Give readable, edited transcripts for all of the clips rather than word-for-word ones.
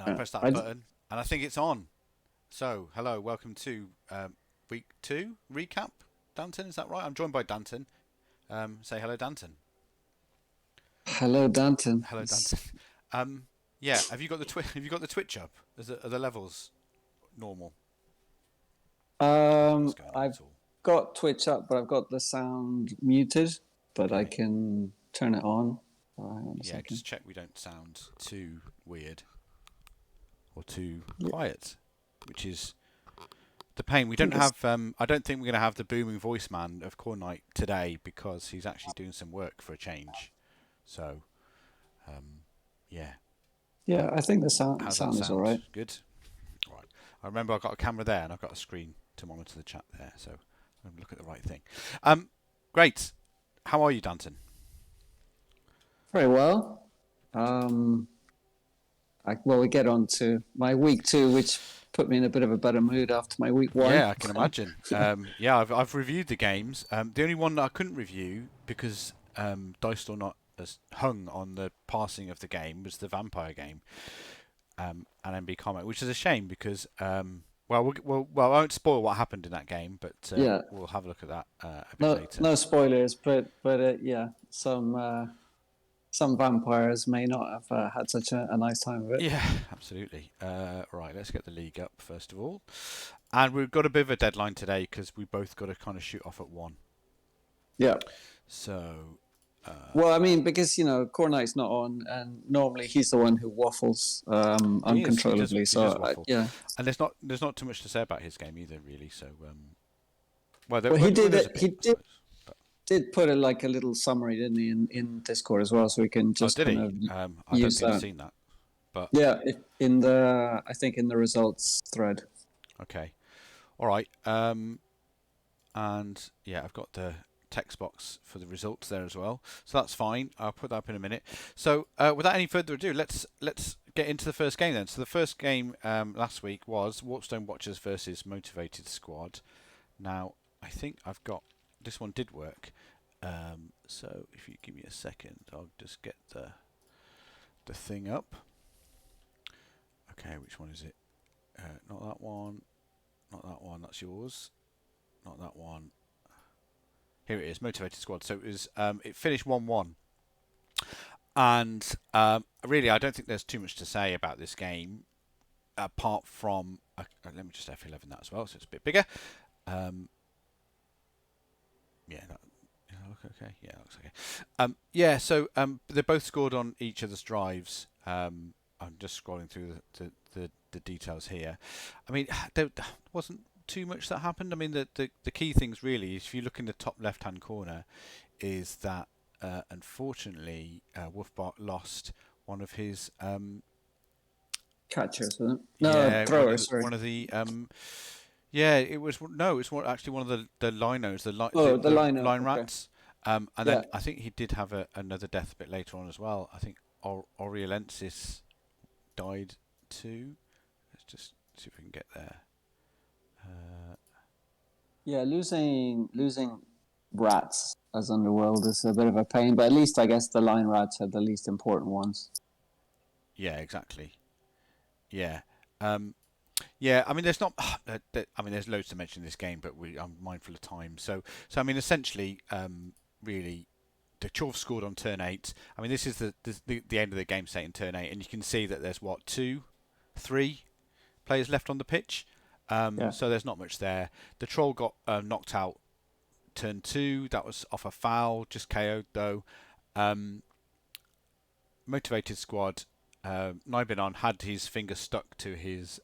And I'll press that button, and I think it's on. So, hello, welcome to week 2 recap. Danton, is that right? I'm joined by Danton. Say hello, Danton. Hello, Danton. Hello, Danton. Yeah, have you got the have you got the Twitch up? Are the levels normal? I don't know what's going on I've at all. got Twitch up, but I've got the sound muted, but I Okay. can turn it on. Oh, hang on a Yeah, second. just check we don't sound too weird or too Yeah, quiet, which is the pain. We I don't think it's have. I don't think we're going to have the booming voice man of Khornight today because he's actually doing some work for a change. So, yeah. yeah. But I think the sound how's that sound is all sound? right. Good. Right. I remember I've got a camera there and I've got a screen to monitor the chat there, so I'm look at the right thing. Great. How are you, Danton? Very well. We get on to my week 2, which put me in a bit of a better mood after my week 1. Yeah, I can imagine. Yeah, I've reviewed the games. The only one that I couldn't review because Dice or Not has hung on the passing of the game was the vampire game, and MB Comic, which is a shame because well, I won't spoil what happened in that game, but Yeah, we'll have a look at that a bit no later. no spoilers, but yeah, some vampires may not have had such a nice time of it. Yeah, absolutely. Right, let's get the league up first of all, and we've got a bit of a deadline today because we both got to kind of shoot off at 1. Yeah. So. Well, I mean, because Khornight's not on, and normally he's the one who waffles He is. He does. uncontrollably. He does So waffle, yeah. and there's not too much to say about his game either, really. So, Well, he did there's a it. bit, He I suppose. But, did put like a little summary, didn't he, in Discord as well, so we can oh, just did kind he? of I don't use think I've that. seen that. But Yeah, in the I think in the results thread. okay, all right. And yeah, I've got the text box for the results there as well, so that's fine. I'll put that up in a minute. So, without any further ado, let's get into the first game then. So the first game last week was Warpstone Watchers versus Motivated Squad. Now, I think I've got this one did work. So if you give me a second, I'll just get the thing up. Okay, which one is it? Not that one. Not that one. That's yours. Not that one. Here it is, Motivated Squad. So it was. It finished 1-1, and really, I don't think there's too much to say about this game apart from. Let me just F11 that as well, so it's a bit bigger. Yeah, look okay. Yeah, looks okay. Yeah, so they both scored on each other's drives. I'm just scrolling through the details here. I mean, there wasn't too much that happened. I mean, the key things really, is if you look in the top left-hand corner, is that unfortunately Wolfbart lost one of his Catchers, wasn't it? No, yeah throwers. Sorry. one of the yeah, it was no, it's actually one of the linos, Oh, the the lineup. line Okay. rats. And Yeah. then I think he did have another death a bit later on as well. I think Oriolensis died too. Let's just see if we can get there. Yeah, losing rats as Underworld is a bit of a pain, but at least I guess the line rats are the least important ones. Yeah, exactly. Yeah. Yeah, I mean, there's not. I mean, there's loads to mention in this game, but I'm mindful of time. So I mean, essentially, really, the Chorf scored on turn 8. I mean, this is the end of the game state in turn 8, and you can see that there's what 3 players left on the pitch. Yeah. So there's not much there. The Troll got knocked out turn 2. That was off a foul, just KO'd though. Motivated Squad. Nibenon had his finger stuck to his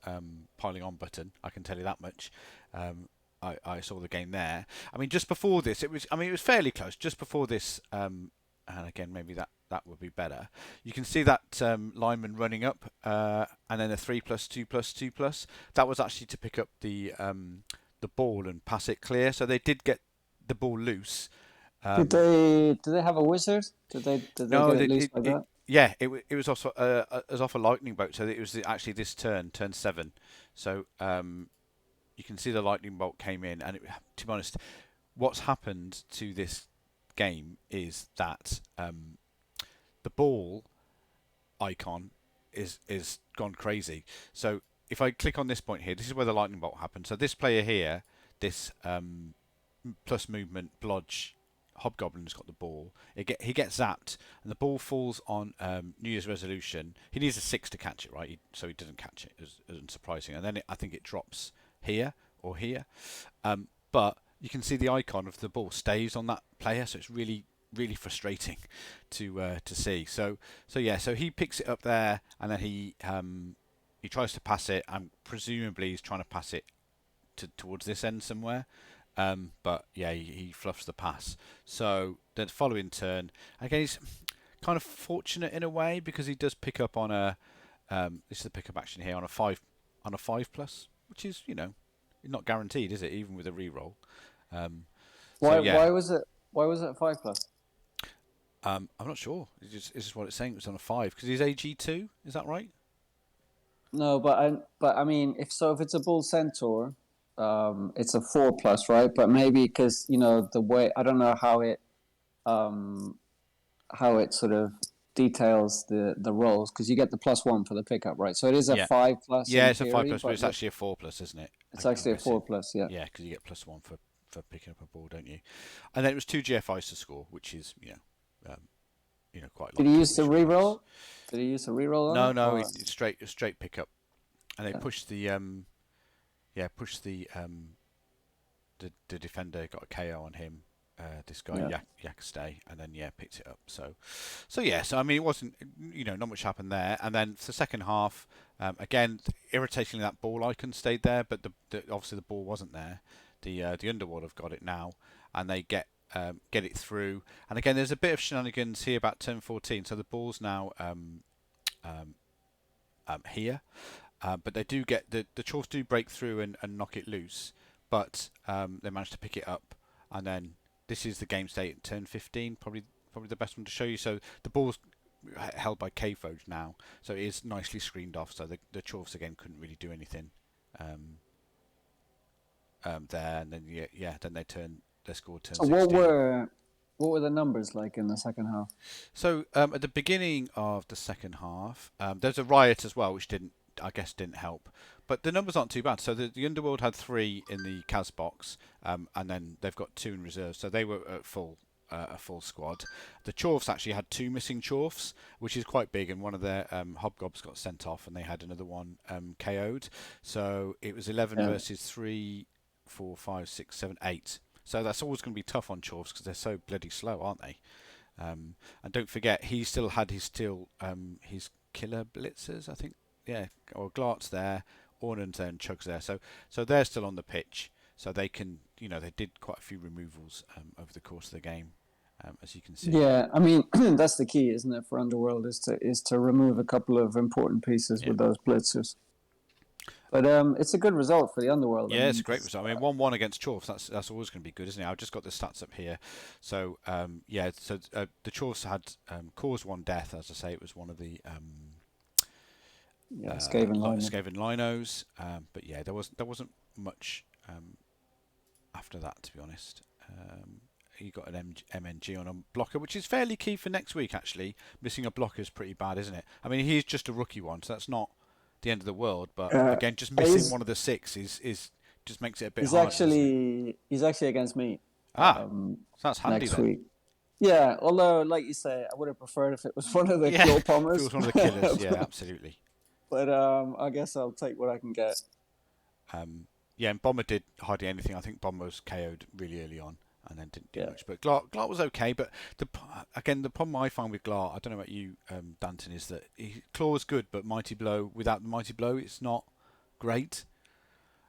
piling on button. I can tell you that much. I saw the game there. I mean, just before this, it was. I mean, it was fairly close. Just before this, and again, maybe that would be better. You can see that lineman running up, and then a 3+2+2+. That was actually to pick up the ball and pass it clear. So they did get the ball loose. Did they have a wizard? Did they No, get it loose like that? yeah, it was also as off a lightning bolt. So it was actually this turn 7. So you can see the lightning bolt came in, and to be honest, what's happened to this game is that the ball icon is gone crazy. So if I click on this point here, this is where the lightning bolt happened. So this player here, this plus movement blodge hobgoblin's got the ball. He gets zapped, and the ball falls on New Year's resolution. He needs a 6 to catch it, right? So he doesn't catch it, as unsurprising. And then I think it drops here or here. But you can see the icon of the ball stays on that player, so it's really frustrating to see. So he picks it up there, and then he tries to pass it, and presumably he's trying to pass it towards this end somewhere. But yeah, he fluffs the pass. So the following turn, again, he's kind of fortunate in a way because he does pick up on a. This is the pickup action here on a 5 plus, which is not guaranteed, is it? Even with a reroll. Why was it 5 plus? I'm not sure. It's just what it's saying. It was on a 5 because he's AG2. Is that right? No, but I mean, if it's a bull centaur, it's a 4 plus, right? But maybe because the way, I don't know how it sort of details the rolls, because you get the +1 for the pickup, right? So it is a 5 plus. Yeah, it's a 5 plus, but it's actually a 4 plus, isn't it? It's actually a 4 plus, yeah. Yeah, because you get +1 for picking up a ball, don't you? And then it was 2 GFIs to score, which is quite a lot. Did he use the reroll? No, it's straight pickup, and they push the the defender, got a KO on him. This guy Yakstay, and then picked it up. So I mean, it wasn't not much happened there. And then for the second half, again, irritatingly, that ball icon stayed there, but obviously the ball wasn't there. The Underworld have got it now, and they get it through. And again, there's a bit of shenanigans here about turn 14. So the ball's now here, but they do get the Chorfs do break through and knock it loose, but they manage to pick it up, and then. This is the game state at turn 15, probably the best one to show you. So the ball's held by K-Foge now, so it is nicely screened off. So the Chorfs again couldn't really do anything there, and then then their score turns. So what were the numbers like in the second half? So at the beginning of the second half, there's a riot as well, which didn't help. But the numbers aren't too bad. So the Underworld had 3 in the Kaz box, and then they've got 2 in reserve. So they were at a full squad. The Chorfs actually had 2 missing Chorfs, which is quite big, and one of their Hobgobs got sent off, and they had another one KO'd. So it was 11 versus 3, 4, 5, 6, 7, 8. So that's always going to be tough on Chorfs because they're so bloody slow, aren't they? And don't forget, he still had his killer blitzers, I think. Yeah, or Glart's there, Ornan's there, and Chug's there. So they're still on the pitch. So they can, they did quite a few removals over the course of the game, as you can see. Yeah, I mean, that's the key, isn't it, for Underworld, is to remove a couple of important pieces with those blitzers. But it's a good result for the Underworld. Yeah, it's a great result. I mean, 1-1 against Chorfs, that's always going to be good, isn't it? I've just got the stats up here. So, the Chorfs had caused 1 death, as I say. It was one of the... Skaven Linos, but yeah, there wasn't much after that, to be honest. You got an MNG on a blocker, which is fairly key for next week. Actually, missing a blocker is pretty bad, isn't it? I mean, he's just a rookie one, so that's not the end of the world. But again, just missing one of the 6 is just makes it a bit harder. He's actually against me. So that's handy next then. Week. Yeah, although, like you say, I would have preferred if it was one of the kill pommers. If it was one of the killers, yeah, absolutely. But I guess I'll take what I can get. And Bomber did hardly anything. I think Bomber was KO'd really early on and then didn't do much. But Glart was okay. But the problem I find with Glart, I don't know about you, Danton, is that Claw's good, but Mighty Blow, without the Mighty Blow, it's not great.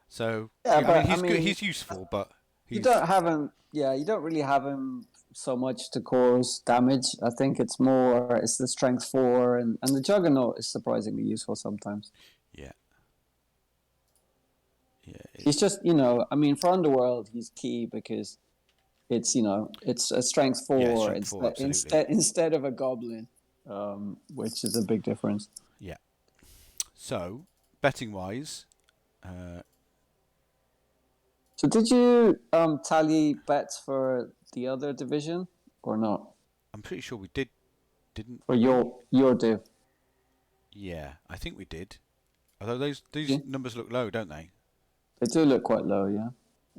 So he's good. He's useful, but you don't really have him so much to cause damage. I think it's the strength 4, and the Juggernaut is surprisingly useful sometimes. Yeah. He's just, I mean, for Underworld, he's key because it's a strength 4, instead of a goblin, which is a big difference. Yeah. So betting wise. So did you tally bets for the other division or not? I'm pretty sure we did, didn't for your div. Yeah, I think we did. Although these Yeah. numbers look low, don't they? They do look quite low, yeah.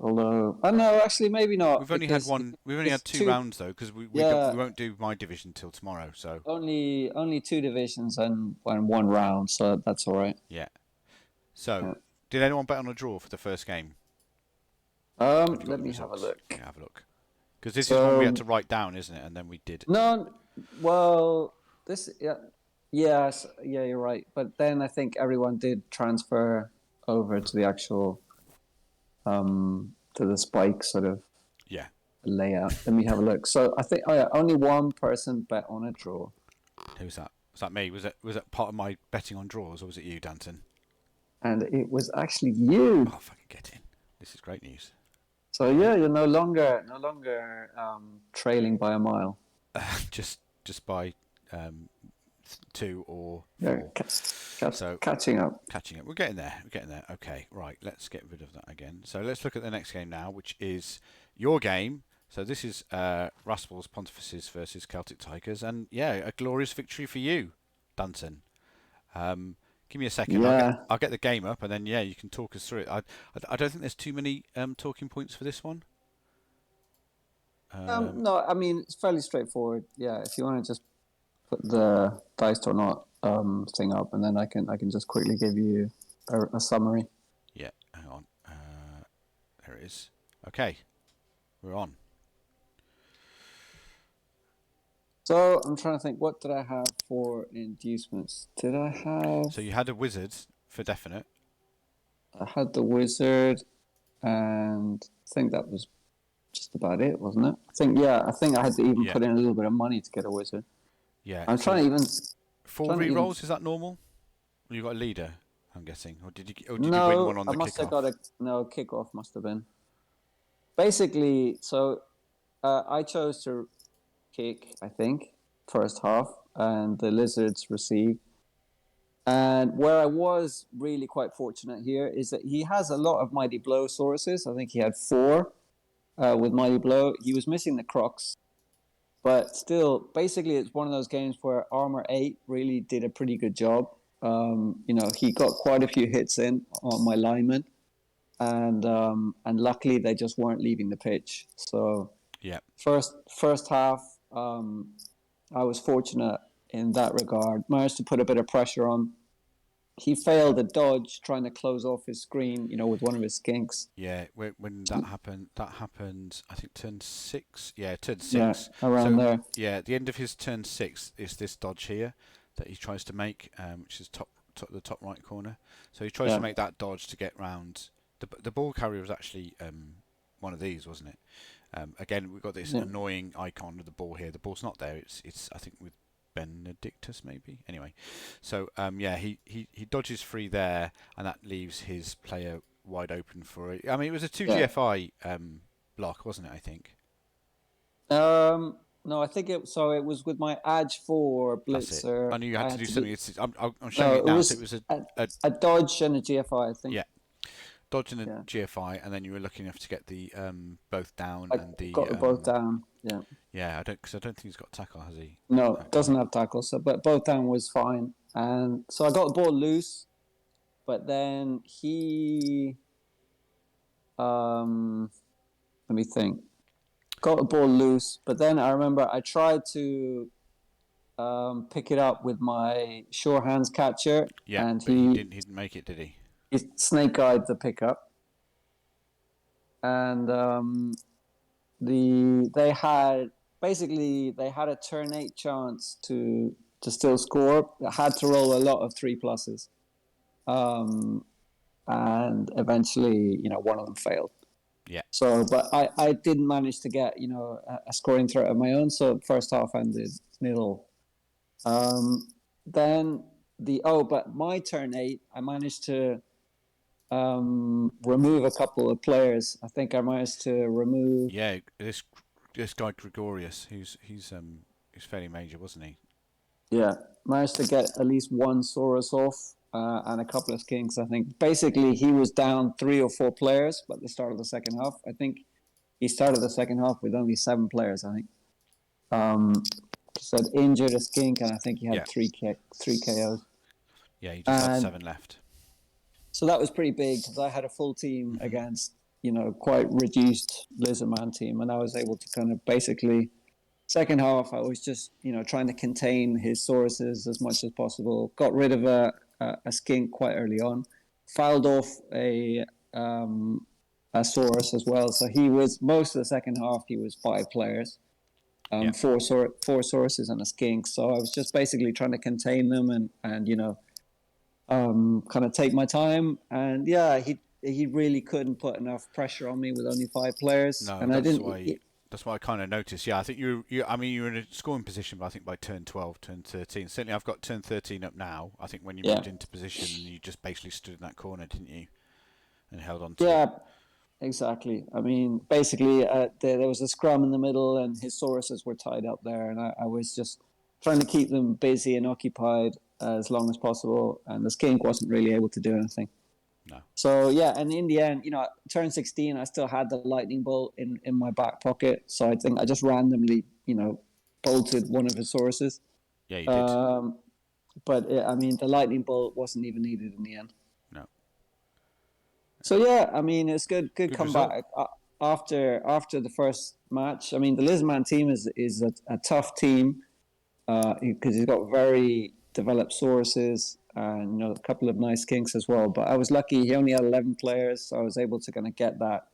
Although, oh no, actually, maybe not We've only had because one. We've only it's had two two. rounds though, because we Yeah, won't do my division till tomorrow. So only two divisions and one round, so that's all right. yeah. So Yeah. did anyone bet on a draw for the first game? Have you got Let the me have a results? look. Yeah, have a look. Because this is one we had So to write down, isn't it? And then we did. no, well, this yes, yeah, you're right. But then I think everyone did transfer over to the actual to the spike sort of Yeah. layout. Let me have a look. So I think only one person bet on a draw. Who's that? Was that me? Was that part of my betting on draws, or was it you, Danton? And it was actually you. Oh, fucking get in! This is great news. So yeah, you're no longer trailing by a mile. Just by um, 2 or 4. Yeah, So catching up. catching up. We're getting there. We're getting there. Okay, right. Let's get rid of that again. So let's look at the next game now, which is your game. So this is Raspel's Pontifices versus Celtic Tigers, and yeah, a glorious victory for you, Danton. Give me a second. Yeah. I'll get the game up, and then yeah, you can talk us through it. I don't think there's too many talking points for this one. No, I mean it's fairly straightforward. Yeah, if you want to just put the dice or not thing up, and then I can just quickly give you a summary. Yeah, hang on. There it is. Okay, we're on. So I'm trying to think. What did I have for inducements? Did I have? So you had a wizard for definite. I had the wizard, and I think that was just about it, wasn't it? I think I had to even put in a little bit of money to get a wizard. Yeah. I'm trying to even 4 re-rolls. Is that normal? Or you got a leader? I'm guessing, or did you win one on the kickoff? I must have got kickoff must have been. Basically, so I chose to kick, I think, first half, and the Lizards received. And where I was really quite fortunate here is that he has a lot of Mighty Blow sources. I think he had 4 with Mighty Blow. He was missing the Crocs. But still, basically, it's one of those games where Armor 8 really did a pretty good job. He got quite a few hits in on my linemen. And luckily, they just weren't leaving the pitch. So yeah, first half, I was fortunate in that regard. Managed to put a bit of pressure on. He failed a dodge trying to close off his screen, with one of his skinks. Yeah, when that happened, I think turn 6. Yeah, turn 6. Yeah, around there. Yeah, at the end of his turn 6 is this dodge here that he tries to make, which is the top right corner. So he tries to make that dodge to get round. The ball carrier was actually one of these, wasn't it? Again, we've got this annoying icon of the ball here. The ball's not there. It's I think with Benedictus maybe. Anyway, so he dodges free there, and that leaves his player wide open for it. I mean, it was a 2 GFI block, wasn't it? I think. No, I think it was with my Edge 4 blitzer. I knew you had to do something. I'm showing it now. So it was a dodge and a GFI, I think. Yeah. Dodge and a GFI, and then you were lucky enough to get the both down and the. Got both down. Yeah. Yeah, I don't think he's got tackle, has he? No, doesn't have tackle. So, but both down was fine, and so I got the ball loose, but then he, let me think, got the ball loose, but then I remember I tried to pick it up with my sure hands catcher, and he didn't make it, did he? He snake-eyed the pickup, and they had a turn 8 chance to still score. They had to roll a lot of 3+s, and eventually, one of them failed. Yeah. So, but I didn't manage to get a scoring threat of my own. So first half ended 0. Then but my turn 8, I managed to remove a couple of players. I think I managed to remove. Yeah, this guy Gregorius, he's fairly major, wasn't he? Yeah, managed to get at least one Saurus off and a couple of skinks. I think basically he was down 3 or 4 players at the start of the second half. I think he started the second half with only 7 players. I think. Said injured a skink, and I think he had 3 KOs. Yeah, you just had And 7 left. so that was pretty big because I had a full team Hmm. against, quite reduced Lizardman team. And I was able to kind of basically, second half, I was just, trying to contain his sources as much as possible. Got rid of a skink quite early on. Fouled off a source as well. So he was, most of the second half, he was 5 players. Yeah. Four sources and a skink. So I was just basically trying to contain them and kind of take my time. And yeah, he really couldn't put enough pressure on me with only 5 players, No, and I that's didn't. why. That's why I kind of noticed. Yeah, I think I mean, you were in a scoring position, but I think by turn 12, turn 13. Certainly, I've got turn 13 up now. I think when you Yeah, moved into position, you just basically stood in that corner, didn't you, and held on to it. yeah, exactly. I mean, basically, there was a scrum in the middle, and his sources were tied up there, and I was just trying to keep them busy and occupied as long as possible. And the skink wasn't really able to do anything. No. So yeah, and in the end, turn 16, I still had the lightning bolt in my back pocket. So I think I just randomly, bolted one of his sources. Yeah, you did. Um, but I mean, the lightning bolt wasn't even needed in the end. No. So yeah, I mean, it's good Good result. comeback after the first match. I mean, the Lizman team is a tough team because he's got very developed sources and a couple of nice kinks as well. But I was lucky; he only had 11 players, so I was able to kind of get that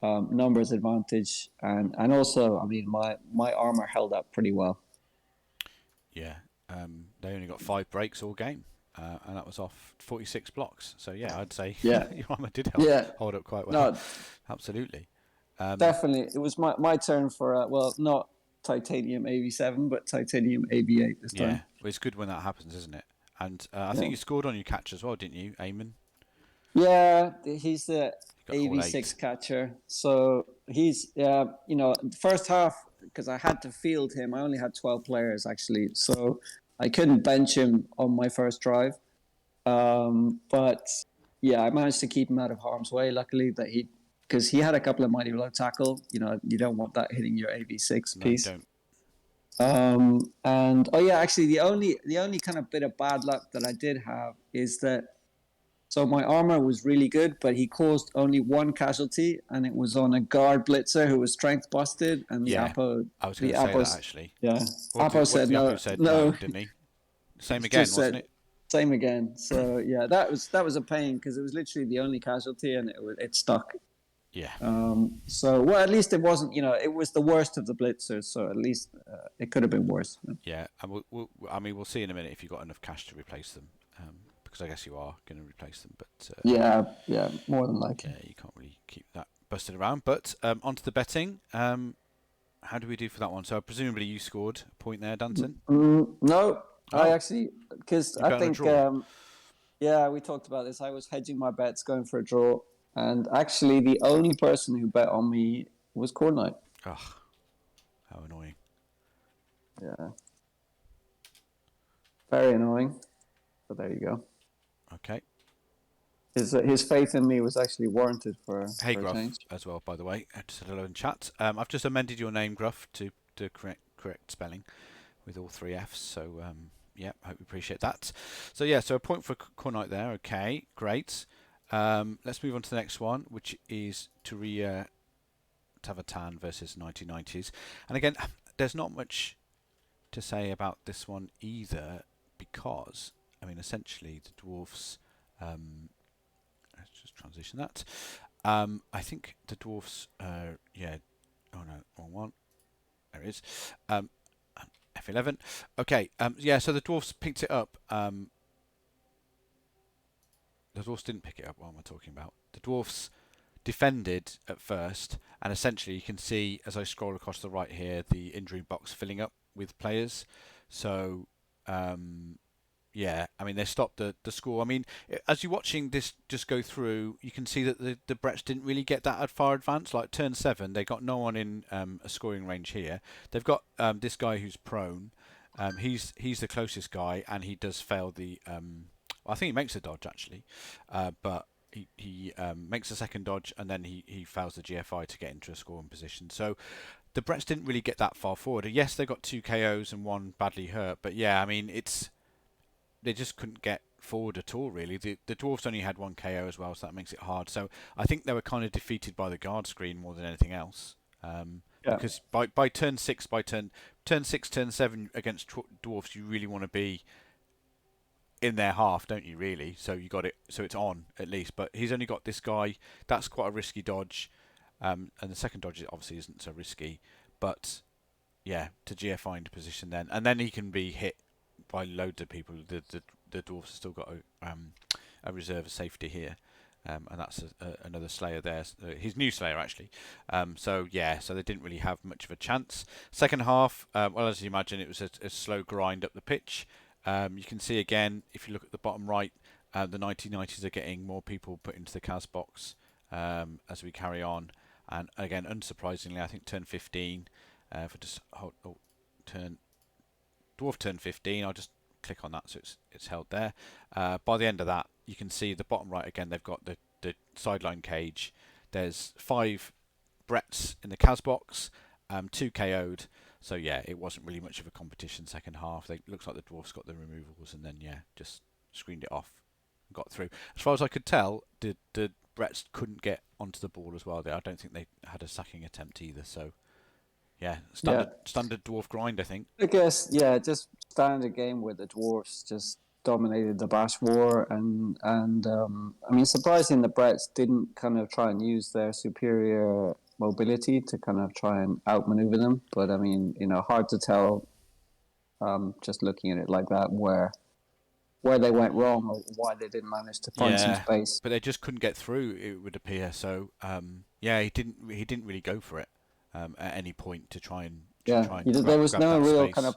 numbers advantage, and also, I mean, my armor held up pretty well. Yeah. They only got 5 breaks all game, and that was off 46 blocks. So yeah, I'd say Yeah, your armor did yeah, hold up quite well. no, Absolutely. Um, definitely. It was my turn for well, not titanium AV7, but titanium AV8 this yeah, time. well, it's good when that happens, isn't it? And I think Yeah. you scored on your catch as well, didn't you, Eamon? Yeah, he's the You got all AV6 8. catcher. So he's, first half, because I had to field him, I only had 12 players actually. So I couldn't bench him on my first drive. But yeah, I managed to keep him out of harm's way, luckily, because he had a couple of mighty low tackle. You don't want that hitting your AV6 No, you piece. don't. And oh yeah, actually, the only kind of bit of bad luck that I did have is that so my armor was really good, but he caused only one casualty, and it was on a guard blitzer who was strength busted, and Yeah, I was going the to say that Apo, actually. yeah, Apo What said did the Apu no, said? no. No, didn't he? He Same again, just wasn't said it? same again. So yeah, that was a pain because it was literally the only casualty, and it stuck. Yeah, So well, at least it wasn't. It was the worst of the blitzers, so at least it could have been worse. yeah. And I mean, we'll see in a minute if you've got enough cash to replace them, because I guess you are going to replace them. But Yeah, yeah, more than likely. yeah, you can't really keep that busted around. But onto the betting. How do we do for that one? So presumably you scored a point there, Danton. No, I Oh, actually because you I bet on a think draw. yeah, we talked about this. I was hedging my bets, going for a draw, and actually the only person who bet on me was Khornight. Ugh, how annoying. Yeah, very annoying. But there you go. Okay. His faith in me was actually warranted Hey, for a Gruff, change. as well, by the way. I just said hello in chat. I've just amended your name, Gruff, to the correct spelling with all 3 Fs. So, yeah, I hope you appreciate that. So, yeah, so a point for Cornight there. Okay, great. Let's move on to the next one, which is Turia Tavatan versus 1990s. And again, there's not much to say about this one either because, I mean, essentially the dwarfs... let's just transition that. I think the dwarfs, yeah, oh no, wrong one. There it is. F11. Okay, yeah, so the dwarfs picked it up. The dwarfs didn't pick it up. What am I talking about? The dwarfs defended at first, and essentially you can see as I scroll across the right here, the injury box filling up with players. So, yeah, I mean, they stopped the score. I mean, as you're watching this just go through, you can see that the Bretts didn't really get that far advanced. Like turn 7, they got no one in a scoring range here. They've got this guy who's prone. He's the closest guy, and he does fail the... I think he makes a dodge, actually. But he makes a second dodge, and then he fails the GFI to get into a scoring position. So the Bretts didn't really get that far forward. Yes, they got 2 KOs and 1 badly hurt. But yeah, I mean, they just couldn't get forward at all, really. The dwarfs only had one KO as well, so that makes it hard. So I think they were kind of defeated by the guard screen more than anything else. Yeah. Because by turn 6, turn 6, turn 7 against dwarfs, you really want to be in their half, don't you? Really? So you got it. So it's on at least. But he's only got this guy. That's quite a risky dodge. And the second dodge obviously isn't so risky, but yeah, to GFI into position then, and then he can be hit by loads of people. The dwarves have still got a reserve of safety here, and that's another Slayer there. His new Slayer actually. So yeah, so they didn't really have much of a chance. Second half, well, as you imagine, it was a slow grind up the pitch. You can see again, if you look at the bottom right, the 1990s are getting more people put into the CAS box as we carry on. And again, unsurprisingly, I think turn 15, if I just hold, dwarf turn 15, I'll just click on that so it's held there. By the end of that, you can see the bottom right again, they've got the sideline cage. There's 5 Bretts in the CAS box, 2 KO'd. So yeah, it wasn't really much of a competition second half. It looks like the dwarfs got the removals and then yeah, just screened it off, got through. As far as I could tell, the Bretts couldn't get onto the ball as well. I don't think they had a sacking attempt either. So yeah, standard dwarf grind, I think. I guess, yeah, just standard game where the dwarfs just dominated the Bash War, and I mean, surprising the Bretts didn't kind of try and use their superior mobility to kind of try and outmaneuver them. But I mean, hard to tell, just looking at it like that, where they went wrong or why they didn't manage to find some space. But they just couldn't get through, it would appear. So yeah, he didn't really go for it at any point to try and there was no real space. kind of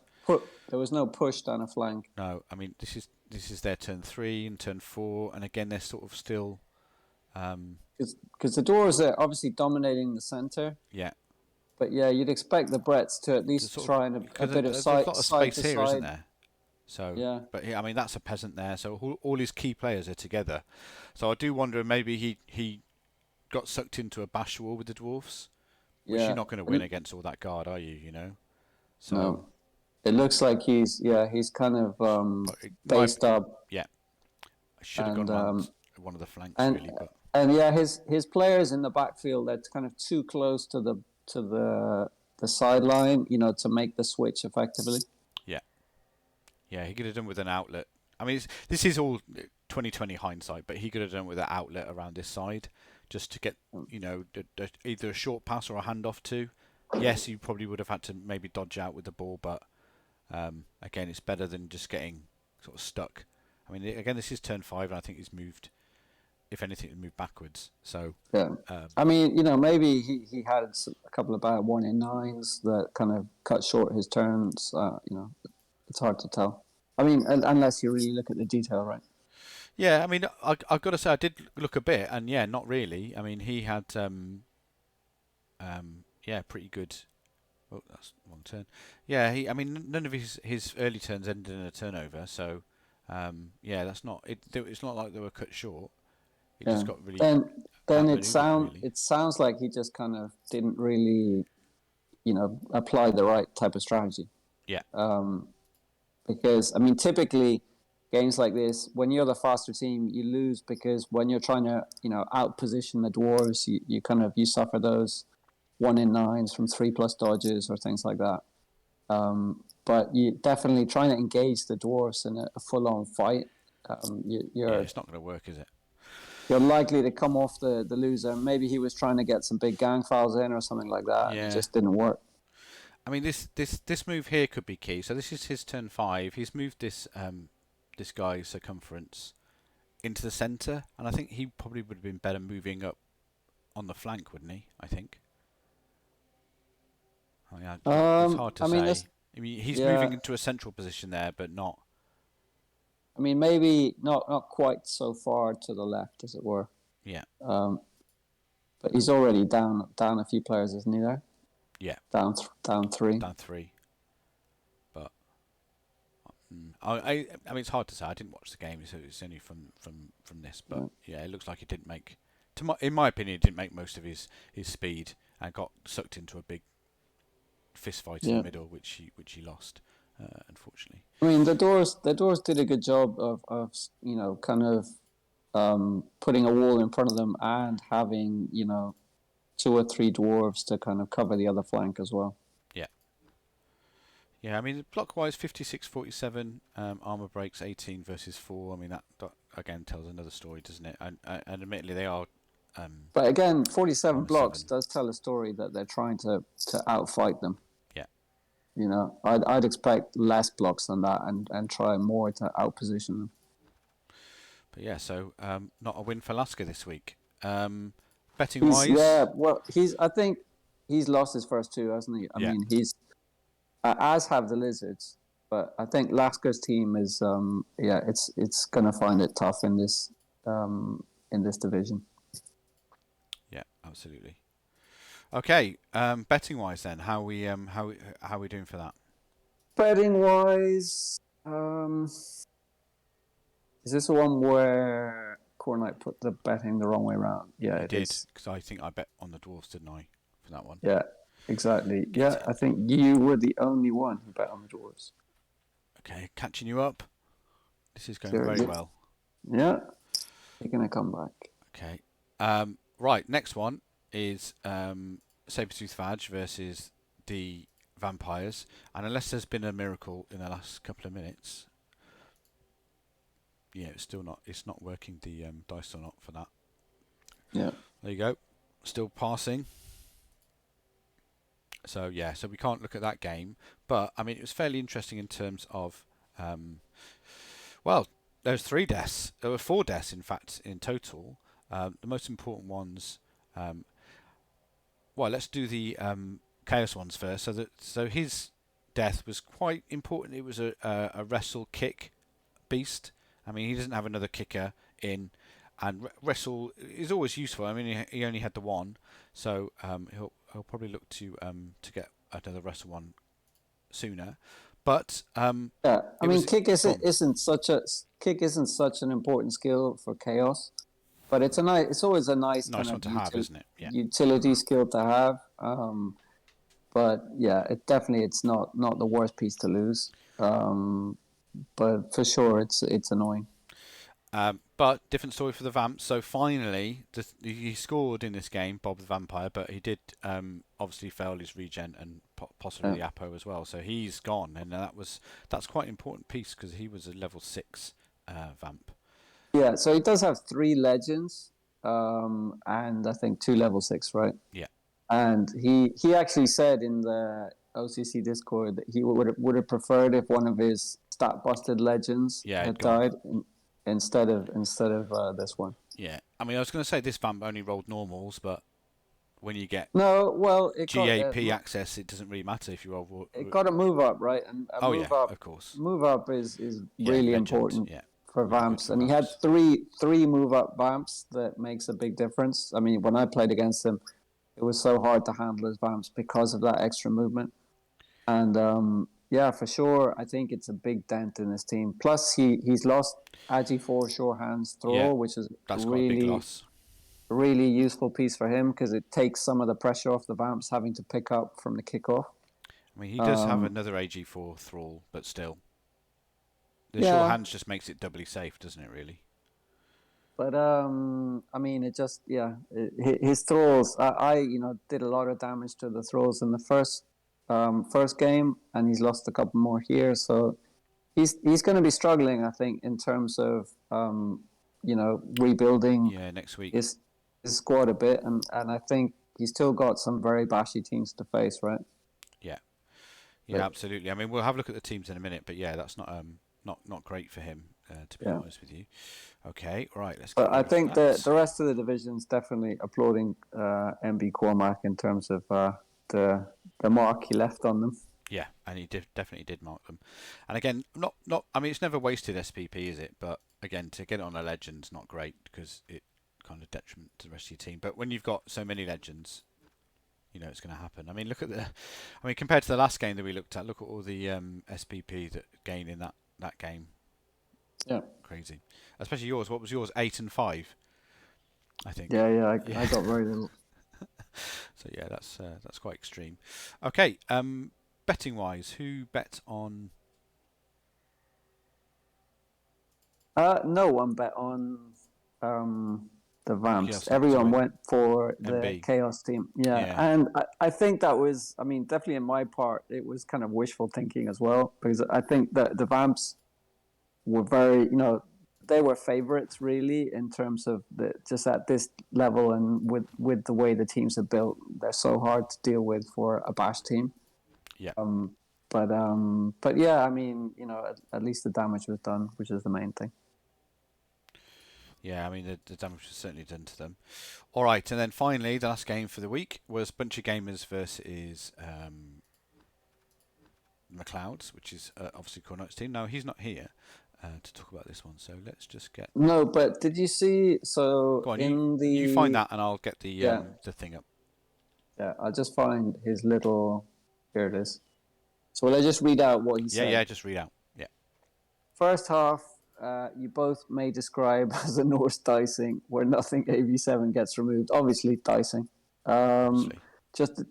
there was no push down a flank. No, I mean this is their turn 3 and turn 4, and again they're sort of still because the dwarves are obviously dominating the center. Yeah. But yeah, you'd expect the Bretts to at least try and a bit of side. There's a lot of space here, side. isn't there? So yeah. But I mean that's a peasant there. So all his key players are together. So I do wonder maybe he got sucked into a bash war with the dwarfs. Which you're not going to win against all that guard, are you? So no. It looks like he's kind of based up. Yeah, I should have gone one of the flanks really, but yeah, his players in the backfield, that's kind of too close to the sideline, to make the switch effectively. Yeah, he could have done with an outlet. I mean, this is all 2020 hindsight, but he could have done with an outlet around this side, just to get either a short pass or a handoff to. Yes, you probably would have had to maybe dodge out with the ball, but again, it's better than just getting sort of stuck. I mean, again, this is turn 5, and I think he's moved. If anything, he moved backwards. So yeah, I mean, maybe he had a couple of bad 1-in-9s that kind of cut short his turns. It's hard to tell. I mean, unless you really look at the detail, right? Yeah, I mean, I've got to say I did look a bit, and yeah, not really. I mean, he had pretty good. Oh, that's wrong turn. Yeah, I mean, none of his early turns ended in a turnover, so that's not it. It's not like they were cut short. He just got really. Then it sounds like he just kind of didn't really, apply the right type of strategy. Yeah. Because I mean, typically games like this, when you're the faster team, you lose because when you're trying to, outposition the dwarves, you suffer those 1-in-9s from 3+ dodges or things like that. But you definitely trying to engage the dwarves in a full-on fight. It's not going to work, is it? You're likely to come off the loser. Maybe he was trying to get some big gang fouls in or something like that. Yeah. It just didn't work. I mean, this move here could be key. So this is his turn 5. He's moved this guy's circumference into the centre, and I think he probably would have been better moving up on the flank, wouldn't he? I think. It's hard to say. I mean, he's moving into a central position there, but not. I mean, maybe not quite so far to the left, as it were. Yeah. But he's already down a few players, isn't he? There. Yeah. Down 3. Down 3. But I mean, it's hard to say. I didn't watch the game, so it's only from this. But yeah, it looks like it didn't make. In my opinion, it didn't make most of his speed and got sucked into a big fist fight in the middle, which he lost. unfortunately. I mean, the doors did a good job of kind of putting a wall in front of them and having two or three dwarves to kind of cover the other flank as well. Yeah. Yeah, I mean, block-wise, 56-47, armor breaks 18 versus 4. I mean, that again tells another story, doesn't it? And admittedly, they are But again, 47 armor blocks 7. does tell a story that they're trying to outfight them. Yeah. I'd expect less blocks than that and try more to outposition them. But yeah, so not a win for Lasker this week. Betting He's wise, I think he's lost his first two, hasn't he? I yeah, mean, he's as have the Lizards, but I think Lasker's team is it's gonna find it tough in this division. yeah, absolutely. Okay, betting wise then, how we doing for that? Betting wise, is this the one where Khornight put the betting the wrong way around? Yeah, You it did, is. because I think I bet on the dwarfs, didn't I, for that one? Yeah, exactly. Get Yeah, it. I think you were the only one who bet on the dwarves. Okay, catching you up. This is going Very very good. well. Yeah, making a comeback. Okay. Right, next one is Sabertooth Vag versus the Vampires. And unless there's been a miracle in the last couple of minutes, yeah, it's not working the dice or not for that. Yeah. There you go. Still passing. So yeah, so we can't look at that game. But I mean, it was fairly interesting in terms of, well, there was 3 deaths. There were 4 deaths, in fact, in total. The most important ones. Well, let's do the chaos ones first. So his death was quite important. It was a wrestle kick beast. I mean, he doesn't have another kicker in, and wrestle is always useful. I mean, he only had the one, so he'll probably look to get another wrestle one sooner. But Yeah, I mean, kick gone. kick isn't such an important skill for chaos, but it's always a nice kind Nice one of to have, isn't it? Yeah. utility skill to have. But yeah, it's not the worst piece to lose. But for sure, it's annoying. But different story for the Vamps. So finally, he scored in this game, Bob the Vampire, but he did obviously fail his regen and possibly Yeah. the Apo as well. So he's gone, and that's quite an important piece because he was a level 6 Vamp. Yeah, so he does have 3 legends, and I think 2 level 6, right? Yeah. And he actually said in the OCC Discord that he would have preferred if one of his stat busted legends Yeah, had gone. died instead of this one. Yeah. I mean, I was going to say this Vamp only rolled normals, but when you get No, well, GAP access, it doesn't really matter if you roll. it got a move up, right? And a Oh yeah, of course. move up is Yeah, really legend. important Yeah. for Really good vamps, for and he had Vamps. three move up vamps that makes a big difference. I mean, when I played against him, it was so hard to handle his vamps because of that extra movement. And yeah, for sure, I think it's a big dent in his team. Plus, he's lost Agi 4 Sure Hands Yeah, Throw, which is that's quite a big really loss. really useful piece for him because it takes some of the pressure off the vamps having to pick up from the kickoff. I mean, he does have another AG4 Thrall, but still. The Yeah, Sure Hands just makes it doubly safe, doesn't it, really? but I mean, it just his thralls. I did a lot of damage to the thralls in the first game, and he's lost a couple more here. So he's going to be struggling, I think, in terms of rebuilding Yeah, next week. his squad a bit, and I think he's still got some very bashy teams to face, right? Yeah, yeah, But, absolutely. I mean, we'll have a look at the teams in a minute, but yeah, that's not great for him, to be yeah. honest with you. Okay, right, let's get But rid I of think that. the rest of the division's definitely applauding MB Cormac in terms of the mark he left on them. Yeah, and he definitely did mark them. And again, not. I mean, it's never wasted SPP, is it? But again, to get it on a legend's not great because it kind of detriment to the rest of your team. But when you've got so many legends, you know it's going to happen. I mean, look at I mean, compared to the last game that we looked at, look at all the SPP that gain in that game. Yeah. Crazy. Especially yours. What was yours? 8 and 5, I think. Yeah. I got very little. So yeah, that's quite extreme. Okay. Betting wise, who bet on No one bet on the Vamps. Chaos Next, Everyone sorry, went for the MB. Chaos team. Yeah, Yeah, and I think that was, I mean, definitely in my part, it was kind of wishful thinking as well, because I think that the Vamps were very, they were favorites really in terms of just at this level, and with the way the teams are built, they're so hard to deal with for a Bash team. yeah. Um, but yeah, I mean, at least the damage was done, which is the main thing. Yeah, I mean, the damage was certainly done to them. All right, and then finally, the last game for the week was Bunch of Gamers versus McLeod's, which is obviously Khornight's team. Now, he's not here to talk about this one, so let's just get... No, but did you see? So Go on, in you find the that, and I'll get yeah, the thing up. yeah, I'll just find his little. Here it is. So will I just read out what he Yeah, said? yeah, just read out. Yeah, First half, you both may describe as a Norse dicing, where nothing AV7 gets removed. Obviously, dicing. Um, obviously.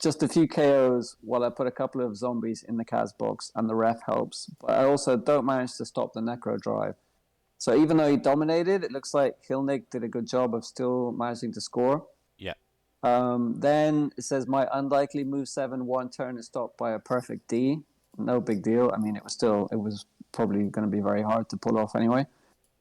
just a few KOs while I put a couple of zombies in the Kaz box, and the ref helps. But I also don't manage to stop the Necro drive. So even though he dominated, it looks like Hilnick did a good job of still managing to score. Yeah, Then it says my unlikely move 7 turn is stopped by a perfect D. No big deal. I mean, it was probably going to be very hard to pull off anyway.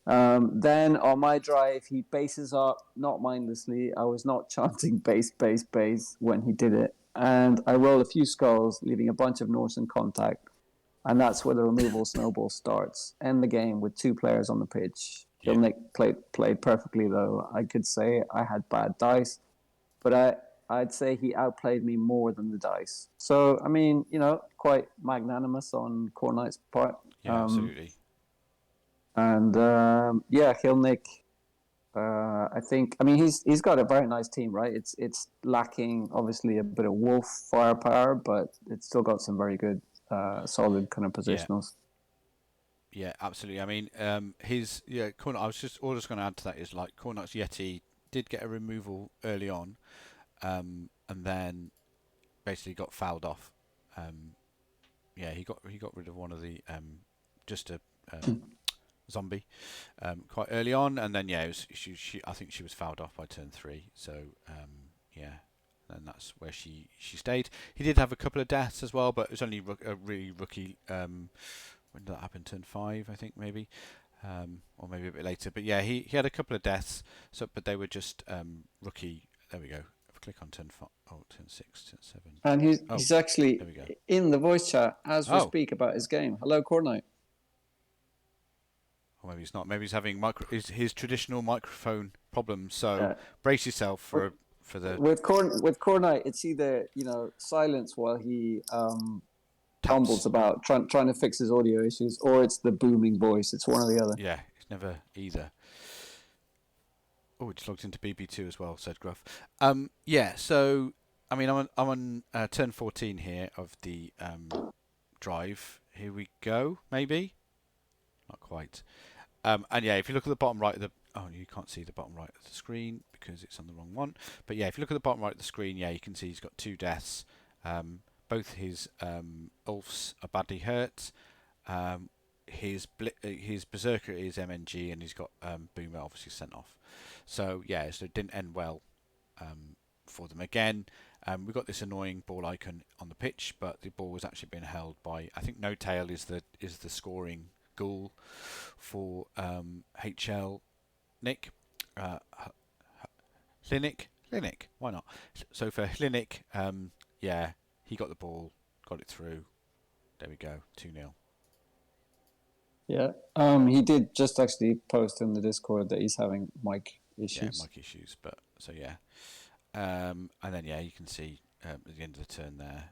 Then on my drive, he bases up, not mindlessly. I was not chanting base, base, base when he did it. And I roll a few skulls, leaving a bunch of Norse in contact. And that's where the removal snowball starts. End the game with 2 players on the pitch. yeah, Hilnick played perfectly, though. I could say I had bad dice, but I'd say he outplayed me more than the dice. So, I mean, quite magnanimous on Khornight's part. yeah, absolutely. Yeah, Hilnick. I think. I mean, he's got a very nice team, right? It's lacking obviously a bit of wolf firepower, but it's still got some very good, solid kind of Yeah, positionals. yeah, absolutely. I mean, I was just going to add to that is like Khornight's Yeti did get a removal early on, and then basically got fouled off. Um, yeah, he got rid of one of the just a zombie quite early on, and then yeah, I think she was fouled off by turn 3. So yeah, and that's where she stayed. He did have a couple of deaths as well, but it was only a really rookie. When did that happen? Turn 5, I think maybe, or maybe a bit later. But yeah, he had a couple of deaths. So, but they were just rookie. There we go. If I click on turn 5, turn 6, turn 7. And he's Oh, he's actually there we go. in the voice chat as we Oh, speak about his game. Hello, Khornight. or maybe he's not. Maybe he's having his traditional microphone problems. So Yeah. brace yourself for the With Khornight, it's either silence while he taps. mumbles about trying to fix his audio issues, or it's the booming voice. It's one or the other. Yeah, it's never either. Oh, it just logged into BB2 as well, said Gruff. Yeah, so I mean, I'm on turn 14 here of the drive. Here we go. Maybe not quite. And yeah, if you look at the bottom right of the you can't see the bottom right of the screen because it's on the wrong one. But yeah, if you look at the bottom right of the screen, yeah, you can see he's got 2 deaths. Both his Ulfs are badly hurt. His Berserker is MNG, and he's got Boomer obviously sent off. So yeah, so it didn't end well for them again. We got this annoying ball icon on the pitch, but the ball was actually being held by, I think No Tail is the scoring ghoul for HL Nick. Clinic, why not? So for Clinic, yeah, he got the ball, got it through. There we go, 2-0. Yeah. He did just actually post in the Discord that he's having mic Yeah, issues. mic issues, but so yeah. And then yeah, you can see at the end of the turn there,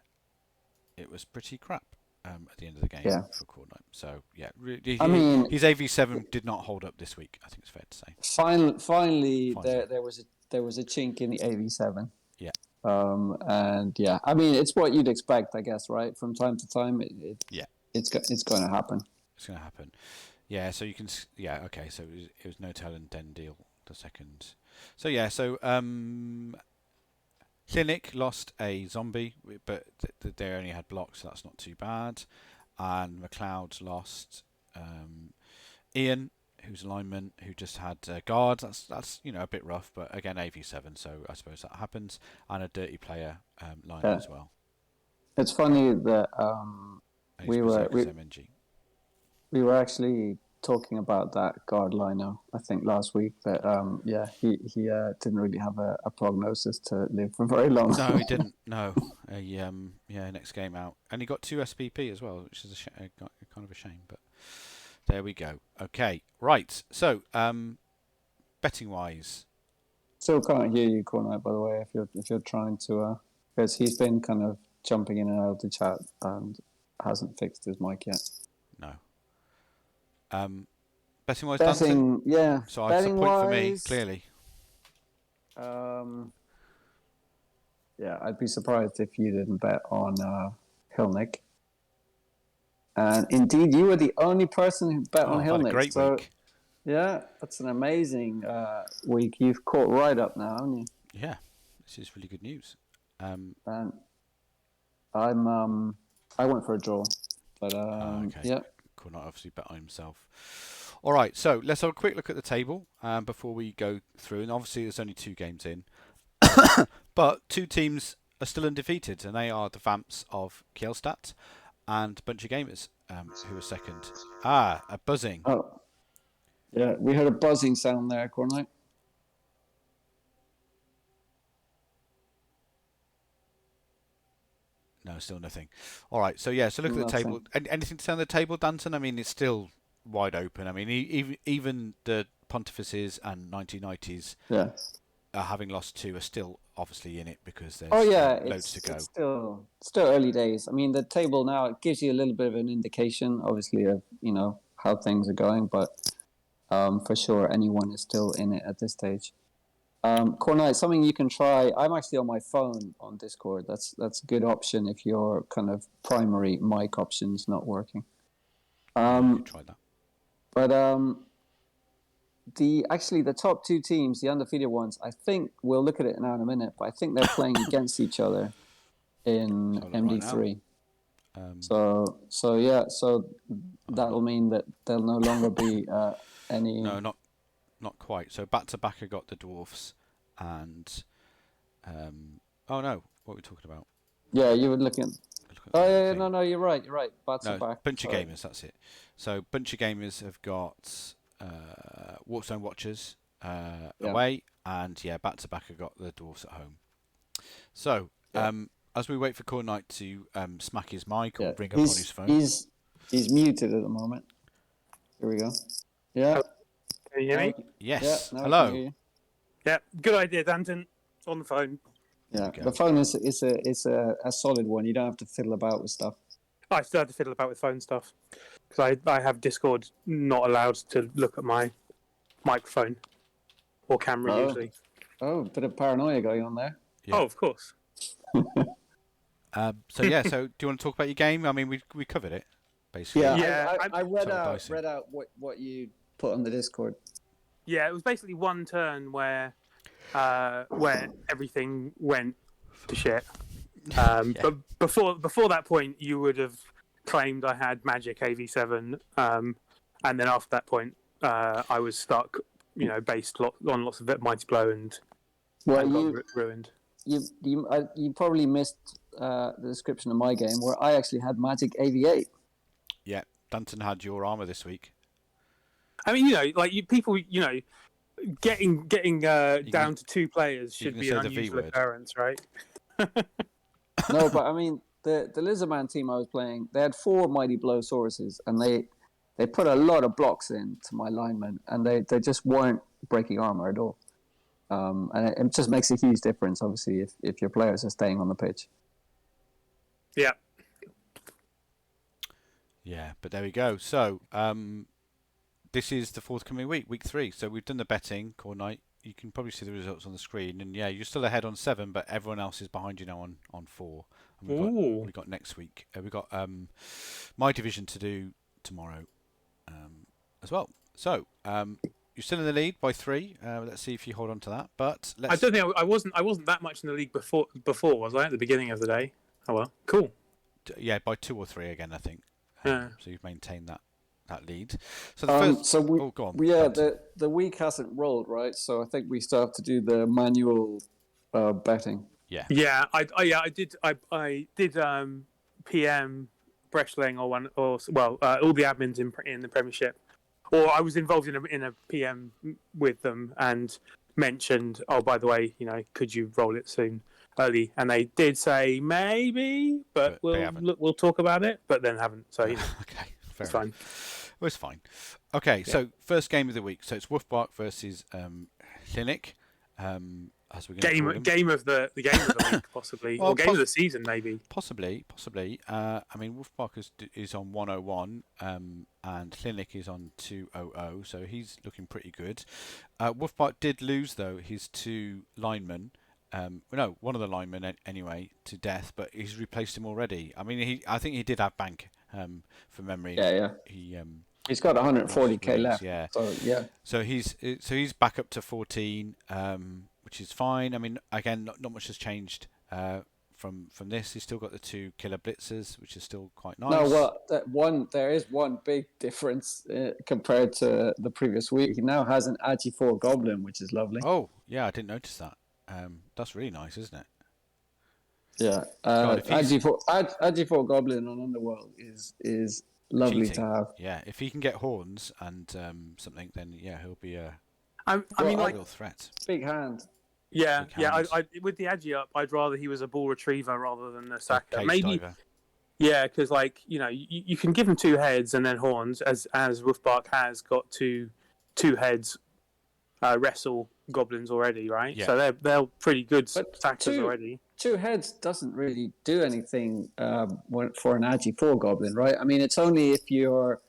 it was pretty crap at the end of the game Yeah. for Khornight. So yeah, I mean, his AV7 did not hold up this week. I think it's fair to say. finally, Finally, there was a chink in the AV7. yeah, And yeah, I mean, it's what you'd expect, I guess, right? From time to time, yeah, it's going to happen. it's going to happen. Yeah, so you can yeah, okay, so it was No Tail and Den Deal the second. So yeah, so Clinic lost a zombie, but they only had blocks, so that's not too bad. And McLeod's lost Ian, who's a lineman who just had guards. That's a bit rough, but again AV7, so I suppose that happens. And a dirty player liner as well. It's funny that we were actually talking about that guard liner, I think, last week. But he didn't really have a prognosis to live for very long. No, he didn't. No, next game out, and he got 2 SPP as well, which is kind of a shame. But there we go. Okay, right. So, betting wise, still can't hear you, Khornight, by the way. If you're trying to, because he's been kind of jumping in and out of the chat and hasn't fixed his mic yet. No. Betting wise, Danton? Yeah. So it's a point for me, clearly. Yeah, I'd be surprised if you didn't bet on Hilnick. And indeed, you were the only person who bet on Hilnick. Had a great week. Yeah, that's an amazing week. You've caught right up now, haven't you? Yeah, this is really good news. And I went for a draw, but okay. Yeah. Khornight obviously bet on himself. All right, so let's have a quick look at the table before we go through. And obviously, there's only 2 games in, but 2 teams are still undefeated, and they are the Vamps of Kielstadt and Bunch of Gamers, who are second. A buzzing. Oh, yeah, we heard a buzzing sound there, Khornight. No, still nothing. All right, so look at the table. Anything to say on the table, Danton? I mean, it's still wide open. I mean, even the Pontifices and 1990s, having lost 2, are still obviously in it because there's loads to go. It's still early days. I mean, the table now, it gives you a little bit of an indication, obviously, of how things are going, but for sure, anyone is still in it at this stage. Khornight, something you can try. I'm actually on my phone on Discord. That's a good option if your kind of primary mic option's not working. You can try that. But the top 2 teams, the undefeated ones, I think we'll look at it now in a minute, but I think they're playing against each other in MD3. So that'll mean that there'll no longer be any. No, not quite. So back to back, I got the Dwarfs, and what are we talking about? Yeah, you were looking. No, you're right. Back to back. Bunch of Gamers, that's it. So Bunch of Gamers have got Warpstone Watchers away, and back to back, I got the Dwarfs at home. So as we wait for Khornight to smack his mic or bring up on his phone, he's muted at the moment. Here we go. Yeah. Can you hear me? Yes. Yeah, hello. Yeah, good idea, Danton. On the phone. Yeah, the phone is a solid one. You don't have to fiddle about with stuff. I still have to fiddle about with phone stuff because I have Discord not allowed to look at my microphone or camera usually. Oh, bit of paranoia going on there. Yeah. Oh, of course. So do you want to talk about your game? I mean, we covered it basically. Yeah, I read out what you put on the Discord. Yeah, it was basically one turn where everything went to shit. But before that point, you would have claimed I had Magic AV7, and then after that point, I was stuck. Based on lots of Mighty Blow and got ruined. You probably missed the description of my game where I actually had Magic AV8. Yeah, Danton had your armor this week. I mean, people, getting down to 2 players should be an unusual occurrence, right? No, but I mean, the Lizardman team I was playing, they had 4 Mighty Blow Sauruses, and they put a lot of blocks into my linemen, and they just weren't breaking armor at all. And it just makes a huge difference, obviously, if your players are staying on the pitch. Yeah. Yeah, but there we go. So, this is the forthcoming week 3. So we've done the betting, Khornight. You can probably see the results on the screen. And you're still ahead on 7, but everyone else is behind you now on 4. And we've got next week. We've got my division to do tomorrow as well. So you're still in the lead by 3. Let's see if you hold on to that. But I don't think I wasn't that much in the league before, was I, at the beginning of the day? Oh well, cool. By 2 or 3 again, I think. Yeah. So you've maintained that that lead. So the first. So we, oh, go on. yeah, Danton. the week hasn't rolled, right? So I think we still have to do the manual betting. Yeah. Yeah, I did PM Breschling or all the admins in the Premiership, or I was involved in a PM with them and mentioned, oh, by the way, could you roll it soon early? And they did say maybe, but we'll talk about it, but then haven't. So okay, fair it's enough. fine. Well, it's fine. Okay, so first game of the week. So it's Wolfbark versus Clinic. As we're going to game of the week, possibly, Well, or game of the season, maybe. Possibly. I mean, Wolfbark is on 101, and Clinic is on 200, so he's looking pretty good. Wolfbark did lose though his 2 linemen. No, one of the linemen anyway to death, but he's replaced him already. I mean, I think he did have bank from memory. Yeah. He's got 140k left. Yeah. So yeah. So he's back up to 14, which is fine. I mean, again, not much has changed from this. He's still got the 2 killer blitzers, which is still quite nice. No, well, there is one big difference compared to the previous week. He now has an Agi 4 Goblin, which is lovely. Oh, yeah, I didn't notice that. That's really nice, isn't it? Yeah, Agi 4 Goblin on Underworld is lovely cheating. to have. Yeah, if he can get horns and something, then yeah, he'll be a real threat. Big hand. Yeah. I with the Agi up, I'd rather he was a ball retriever rather than a sacker. Maybe. Diver. Yeah, because you can give him 2 heads and then horns, as Wolfbark has got two heads. Wrestle goblins already, right? Yeah. So they're pretty good But sackers already. 2 heads doesn't really do anything for an Agi 4 Goblin, right? I mean, it's only if you're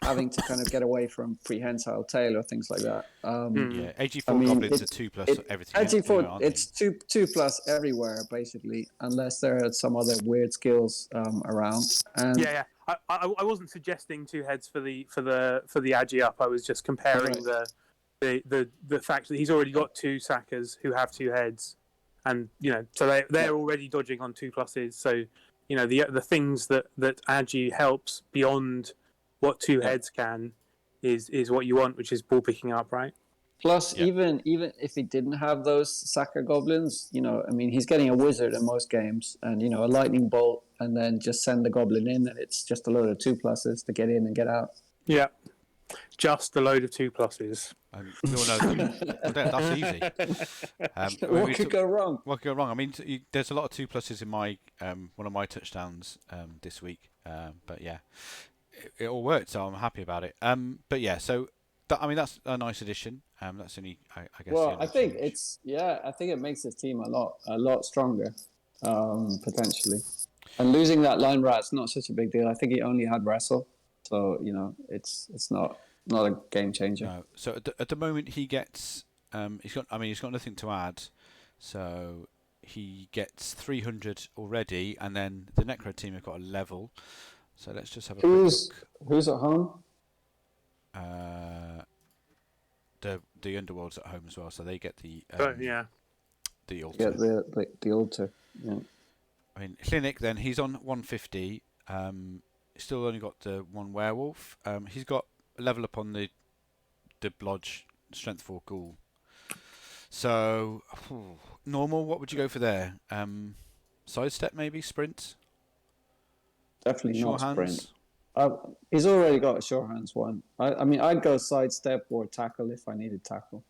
having to kind of get away from prehensile tail or things like that. Yeah, AG4 goblins are 2+ everything. AG4, it's 2+ everywhere basically, unless there are some other weird skills around. And Yeah. I wasn't suggesting 2 heads for the Agi up. I was just comparing the fact that he's already got 2 sackers who have 2 heads, and so they're already dodging on 2+. So the things that Agi helps beyond what 2 heads can is what you want, which is ball picking up, right? Plus, even if he didn't have those sacker goblins, I mean, he's getting a wizard in most games, and a lightning bolt, and then just send the goblin in, and it's just a load of 2+ to get in and get out. Yeah, just a load of 2+. We all know that's easy. What could go wrong? What could go wrong? I mean, there's a lot of 2+ in my one of my touchdowns this week, but yeah, it all worked, so I'm happy about it. But yeah, so that's a nice addition. That's only I guess. Well, I think it makes his team a lot stronger, potentially. And losing that line rat's not such a big deal. I think he only had wrestle, so it's not a game changer. No. So at the moment he gets he's got nothing to add, so he gets 300 already, and then the Necro team have got a level. So let's just have a quick look. Who's at home? The Underworld's at home as well, so they get the the altar. Yeah, the altar. Yeah. I mean, Clinic then he's on 150. Still only got the 1 werewolf. He's got a level up on the blodge strength 4 ghoul. So normal. What would you go for there? Sidestep maybe, sprint. Definitely Sure not hands. sprint. He's already got a sure hands one. I mean, I'd go sidestep or tackle if I needed tackle.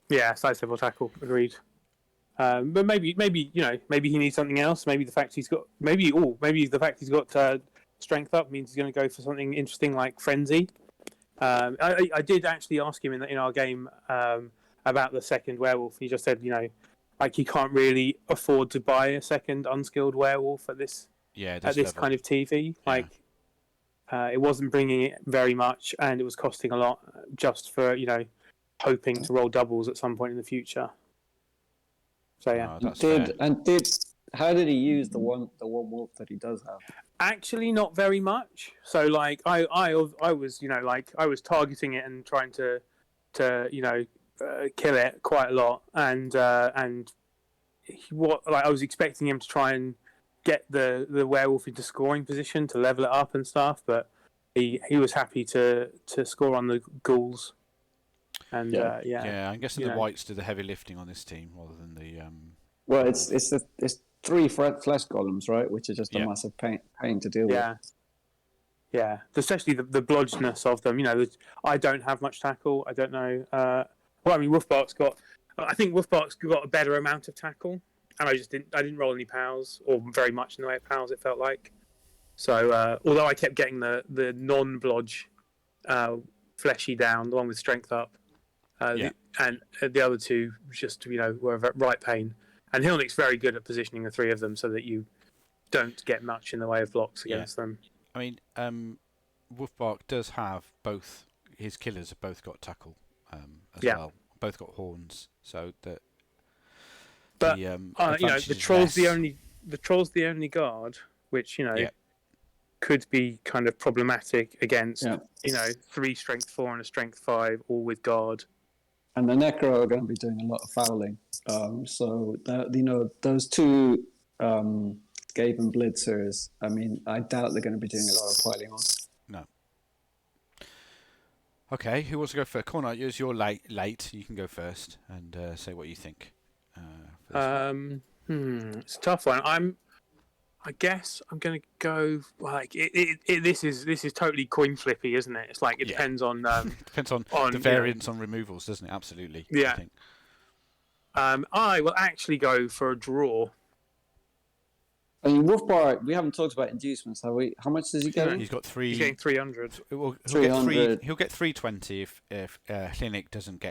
Yeah, sidestep or tackle. Agreed. But maybe he needs something else. Maybe the fact he's got strength up means he's going to go for something interesting like frenzy. I did actually ask him in our game about the second werewolf. He just said, he can't really afford to buy a second unskilled werewolf at this kind of TV. It wasn't bringing it very much, and it was costing a lot just for hoping to roll doubles at some point in the future. So yeah, how did he use the one wolf that he does have? Actually, not very much. So I was targeting it and trying to kill it quite a lot, and I was expecting him to try and get the werewolf into scoring position to level it up and stuff, but he was happy to score on the ghouls, and Yeah, I'm guessing the whites do the heavy lifting on this team rather than the. Well, it's 3 flesh golems, right? Which are just a massive pain to deal with. Yeah, especially the blodgeness of them. I don't have much tackle. I don't know. Well, I mean, Wolfbark's got. I think Wolfbark's got a better amount of tackle, and I didn't roll any pals or very much in the way of pals. It felt like. So although I kept getting the non-blodge fleshy down, the one with strength up, and the other two just were a right pain. And Hilnick's very good at positioning the 3 of them so that you don't get much in the way of blocks against them. I mean, Wolfbark does have both. His killers have both got tackle as well. Both got horns, so that. But the troll's the only guard, which could be kind of problematic against 3 strength 4 and a strength 5, all with guard. And the Necro are going to be doing a lot of fouling. So those 2 Gabe and Blitzers, I mean, I doubt they're going to be doing a lot of piling on. No. Okay, who wants to go first? Khornight, you're late. You can go first and say what you think. It's a tough one. I guess I'm going to go like this is totally coin flippy, isn't it? It's like it depends on depends on the variance on removals, doesn't it? Absolutely. Yeah. I will actually go for a draw. I mean, Wolfbark, we haven't talked about inducements, have we? How much does he get? He's got 3. He's getting 300. He'll get 320 if Clinic doesn't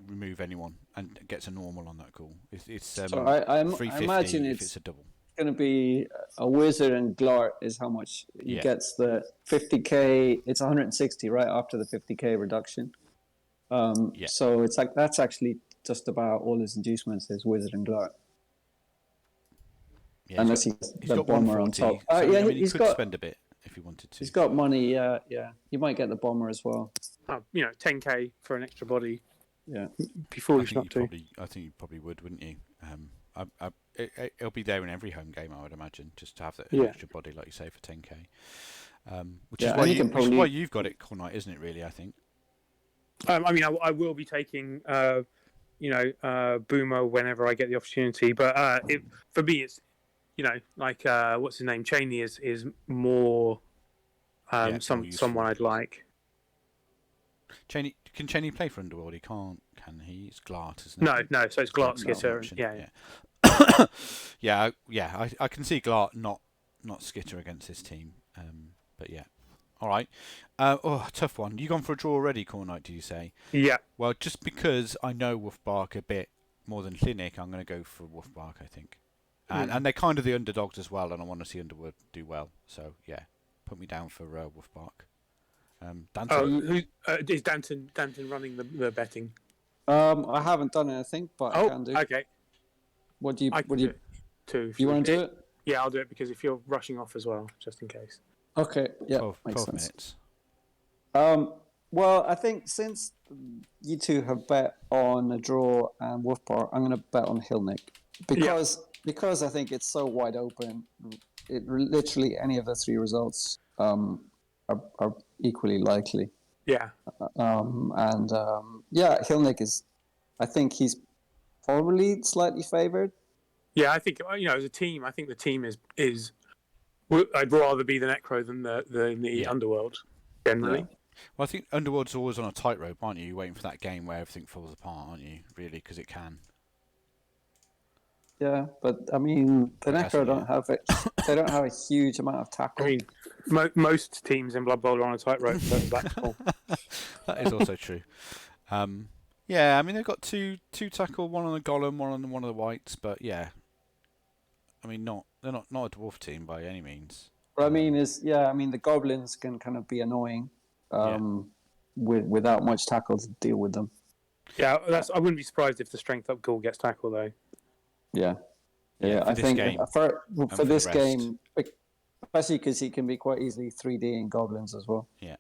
remove anyone and gets a normal on that call. It's so I imagine it's a double. Going to be a wizard and Glart is how much he gets the 50k. It's 160 right after the 50k reduction. So it's like that's actually just about all his inducements is wizard and Glart. Yeah, unless he's the bomber on top. So, he could spend a bit if he wanted to. He's got money. Yeah. You might get the bomber as well. 10k for an extra body. Yeah. Before you stop to. I think you probably would, wouldn't you? It'll be there in every home game, I would imagine, just to have that extra body, like you say, for 10k. Which is why you've got it, Khornight, isn't it? Really, I think. I will be taking, Boomer whenever I get the opportunity. But for me, it's, what's his name? Cheney is more someone I'd like. Can Cheney play for Underworld? He can't, can he? It's Glart, isn't it? No. So it's Glart, Skitter. I can see Glart not Skitter against this team. But yeah. All right. Tough one. You gone for a draw already, Khornight, did you say? Yeah. Well, just because I know Wolfbark a bit more than Clinic, I'm going to go for Wolfbark, I think. And they're kind of the underdogs as well, and I want to see Underwood do well. So, yeah, put me down for Wolfbark. Danton. Is Danton running the betting? I haven't done anything, but I can do. Okay. What do you too? You want to do it? Yeah, I'll do it because if you're rushing off as well, just in case. Okay. Yeah. 12 makes sense. minutes. Well, I think since you two have bet on a draw and Wolfbark, I'm going to bet on Hilnick because I think it's so wide open. Literally any of the 3 results are equally likely. Yeah. Hilnick is. I think he's probably slightly favoured. Yeah, I think as a team, I think the team is. I'd rather be the Necro than the Underworld generally. Yeah. Well, I think Underworld's always on a tightrope, aren't you? You're waiting for that game where everything falls apart, aren't you? Really, because it can. Yeah, but I mean, the Necro don't have it. They don't have a huge amount of tackle. I mean, most teams in Blood Bowl are on a tightrope, so that's cool. That is also true. They've got two tackle, one on the Golem, one on one of the Whites, but yeah. I mean, they're not a dwarf team by any means. What I mean is, the Goblins can kind of be annoying without much tackle to deal with them. Yeah, I wouldn't be surprised if the strength up Ghoul gets tackle though. Yeah. I think for this game, especially because he can be quite easily 3D in Goblins as well. Yeah.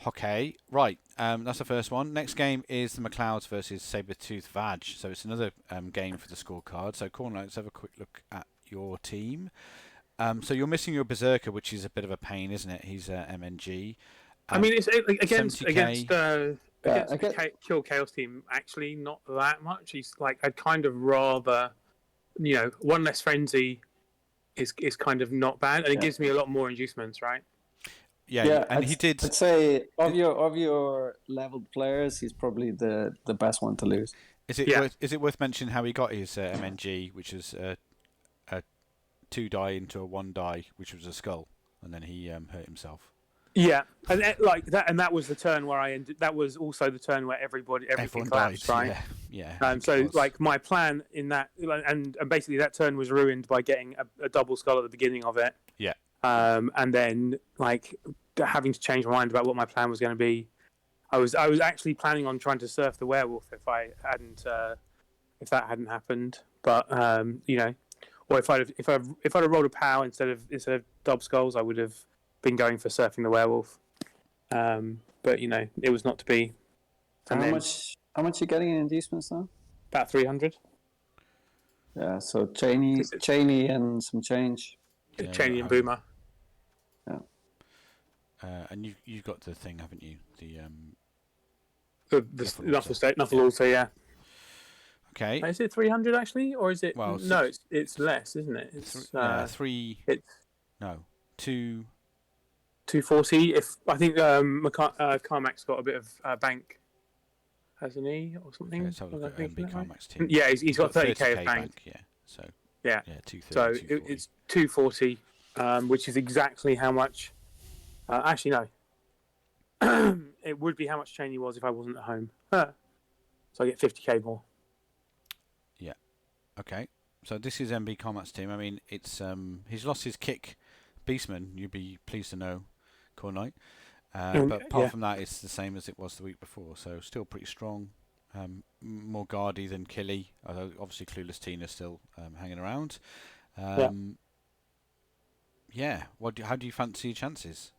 Okay, right. That's the first one. Next game is the McLeods versus Sabertooth Vag. So it's another game for the scorecard. So, Khornight, let's have a quick look at your team. So you're missing your Berserker, which is a bit of a pain, isn't it? He's MNG. I mean, it's against 70K. the Kill Chaos team. Actually, not that much. He's like, I'd kind of rather, one less frenzy is kind of not bad, and it gives me a lot more inducements, right? Yeah, and he did. I'd say of your leveled players, he's probably the best one to lose. Is it worth mentioning how he got his MNG, which is a 2 die into a 1 die, which was a skull, and then he hurt himself. Yeah, and like that, and that was the turn where I ended. That was also the turn where everything collapsed, died, right? Yeah. So like my plan in that, and basically that turn was ruined by getting a double skull at the beginning of it. Yeah. And then like having to change my mind about what my plan was going to be. I was actually planning on trying to surf the werewolf if that hadn't happened. But or if I'd have rolled a POW instead of double skulls, I would have been going for surfing the werewolf. But it was not to be. And how much are you getting in inducements now? About 300. Yeah, so Cheney and some change. Yeah, Cheney and Boomer. Yeah. And you've got the thing, haven't you? The Nuffle Altar, yeah. Okay. Is it 300 actually, or is it? Well, no, it's less, isn't it? It's 3. It's 2. 240. If I think Carmack's got a bit of bank, hasn't he, or something? Let's have a look at MB Carmack's team. Yeah, he's got 30k of bank. Yeah. So. Yeah. 230. So it's 240, which is exactly how much. Actually, no. It would be how much Cheney was if I wasn't at home. So I get 50k more. Yeah. Okay. So this is MB Carmack's team. I mean, it's he's lost his kick beastman. You'd be pleased to know, Khornight. But apart from that, it's the same as it was the week before. So still pretty strong. More guardy than Killy, although obviously Clueless Tina's still hanging around. Yeah. How do you fancy your chances?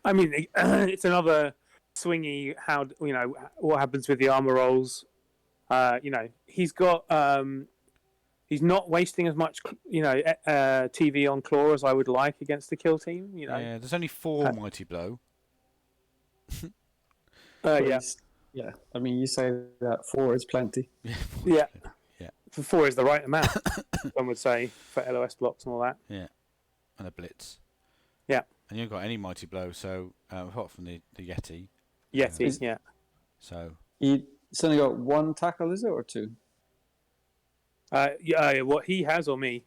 I mean, it's another swingy. What happens with the armor rolls? He's got. He's not wasting as much, TV on Claw as I would like against the kill team. Yeah, there's only 4 Mighty Blow. Yeah. Yeah, I mean, you say that 4 is plenty. Yeah. 4 is the right amount, one would say, for LOS blocks and all that. Yeah, and a blitz. Yeah. And you haven't got any Mighty Blow, so apart from the Yeti. Yeti, yeah. So. He's only got 1 tackle, is it, or 2? What he has or me?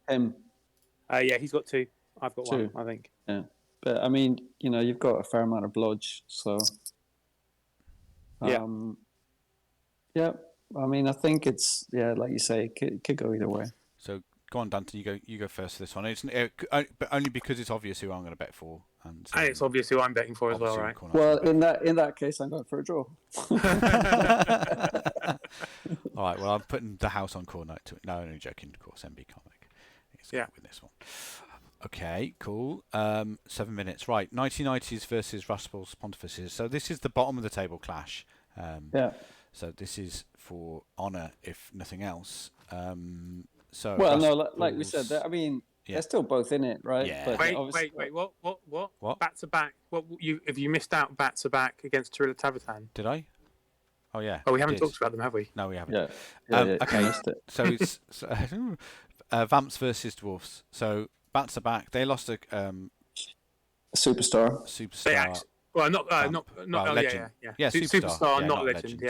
Him. Yeah, he's got 2. I've got 2. 1, I think. Yeah, but I mean, you've got a fair amount of bludge, so. Yeah. I mean, I think it's like you say, it could go either way. So go on, Danton. You go first for this one. But only because it's obvious who I'm going to bet for, and it's obvious who I'm betting for as well, right? Well, in that case, I'm going for a draw. All right. Well, I'm putting the house on Khornight. No, only joking. Of course, MB Comic. He's going to win this one. Okay, cool. 7 minutes. Right, 1990s versus Raspels Pontifices. So this is the bottom of the table clash. So this is for honour, if nothing else. Like we said, I mean, they're still both in it, right? Yeah. But Wait. What? Back to back. Have you missed out back to back against Tirilla Tavatan? Did I? Oh yeah. Oh, we haven't talked about them, have we? No, we haven't. Yeah. Okay. So it's Vamps versus Dwarfs. So back to back, they lost a superstar. Legend. Yeah, superstar, not legend.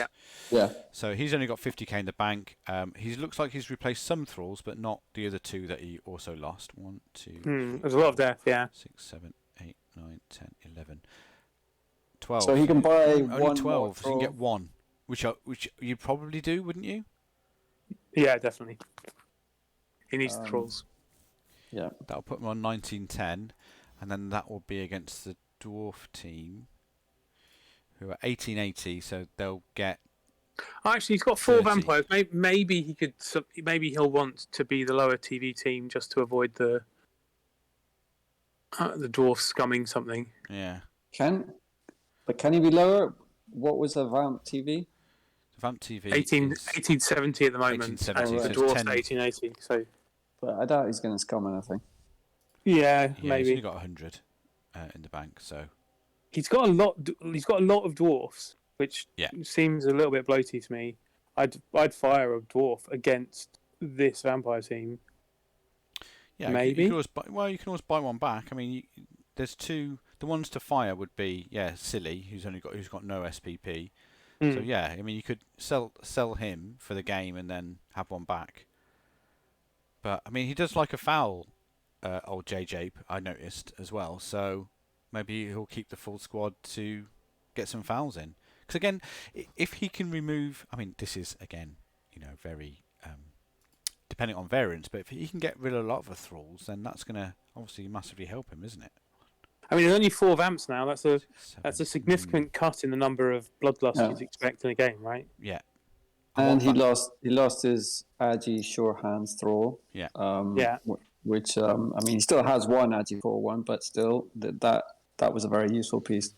Yeah. So he's only got 50k in the bank. He looks like he's replaced some thralls, but not the other 2 that he also lost. 1, 2. 3, there's a lot of death. Yeah. 6, 7, 8, 9, 10, 11, 12. So he can buy only 12. So you can get 1, which you probably do, wouldn't you? Yeah, definitely. He needs the thralls. Yeah. That'll put him on 1910, and then that will be against the Dwarf team, who are 1880, so they'll get. Actually, he's got 4 vampires. Maybe he could. Maybe he'll want to be the lower TV team just to avoid the dwarf scumming something. Yeah. Can he be lower? What was the Vamp TV? The Vamp TV 1870 at the moment. 1870, and the so dwarf's 10. 1880. So. But I doubt he's going to scum anything. Yeah, He's maybe. only got 100 in the bank, so He's got a lot. He's got a lot of dwarfs, which yeah. seems a little bit bloaty to me. I'd fire a dwarf against this vampire team. Yeah, Maybe. you can always buy one back. I mean, there's two. The ones to fire would be Silly, who's got no SPP. So yeah, I mean you could sell him for the game and then have one back. But I mean he does like a foul, old JJ. I noticed as well. So maybe he'll keep the full squad to get some fouls in. Because again, if he can remove, I mean this is again, very depending on variance. But if he can get rid of a lot of the thralls, then that's going to obviously massively help him, isn't it? I mean, there's only 4 vamps now. That's a significant cut in the number of bloodlust you'd expect in a game, right? Yeah. And he lost his Agi Sure Hands Thrall. Yeah. Which I mean, he still has one Agi 4/1, but still that was a very useful piece.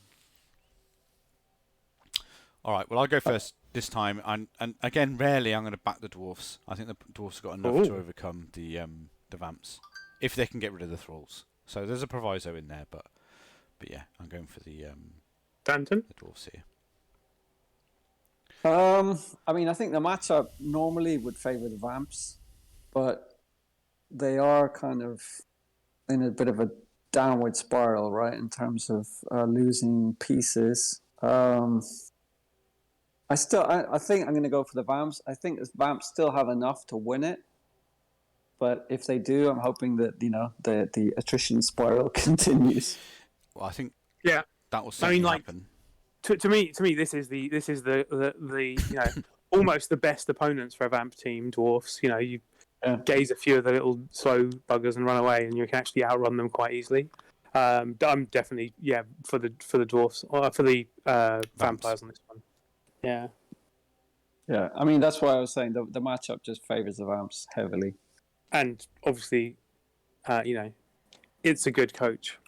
All right. Well, I'll go first this time, and again, rarely I'm going to back the dwarfs. I think the dwarfs have got enough to overcome the vamps if they can get rid of the thralls. So there's a proviso in there, but yeah, I'm going for the Danton? the dwarfs here. I mean, I think the matchup normally would favour the vamps, but they are kind of in a bit of a downward spiral, right, in terms of losing pieces. I think I'm going to go for the vamps. I think the vamps still have enough to win it, but if they do, I'm hoping that the attrition spiral continues. Well, I think that will certainly happen. To me, this is the almost the best opponents for a vamp team. Dwarfs, you gaze a few of the little slow buggers and run away, and you can actually outrun them quite easily. I'm definitely for the dwarfs or for the vampires on this one. Yeah. Yeah, I mean that's why I was saying the matchup just favors the vamps heavily, and obviously, it's a good coach.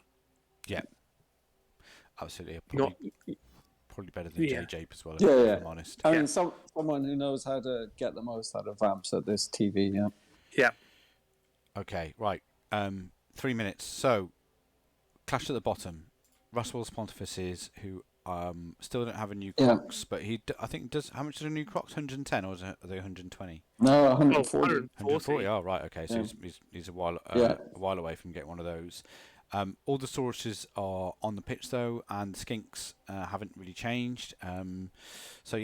Yeah, absolutely. Probably better than JJ as well. If I'm honest. I mean, someone who knows how to get the most out of vamps at this TV. Yeah. Yeah. Okay. Right. 3 minutes. So, clash at the bottom. Russell's Pontifices, who still don't have a new Crocs, but I think does. How much is a new Crocs? 110 or are they 120? No, 140. 140. Oh, right. Okay. So he's a while away from getting one of those. All the Sauruses are on the pitch though, and the Skinks haven't really changed. So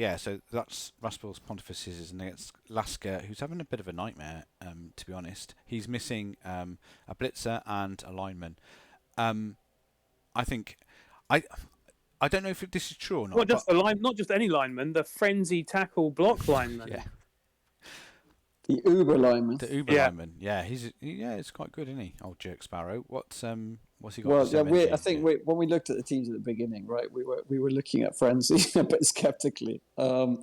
that's Raspel's Pontifices and against Lasker, who's having a bit of a nightmare. To be honest, he's missing a blitzer and a lineman. I think I don't know if this is true or not. Not just any lineman, the frenzy tackle block lineman. Yeah. The Uber lineman. The Uber lineman. Yeah, it's quite good, isn't he? Old Jerk Sparrow. What's he got? Well, I think when we looked at the teams at the beginning, right, we were looking at Frenzy a bit skeptically. I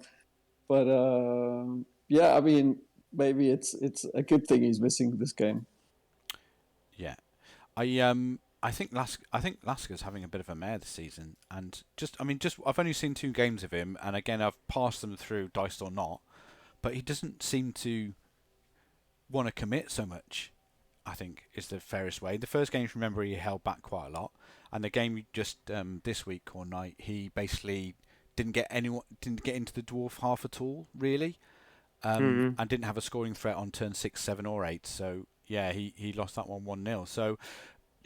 mean, maybe it's a good thing he's missing this game. Yeah, I think Lasker's having a bit of a mare this season, and I've only seen 2 games of him, and again I've passed them through diced or not, but he doesn't seem to want to commit so much. I think is the fairest way. The first game, remember, he held back quite a lot, and the game just this week Khornight, he basically didn't get into the dwarf half at all, really, and didn't have a scoring threat on turn 6, 7, or 8. So yeah, he lost that one 1-0. So.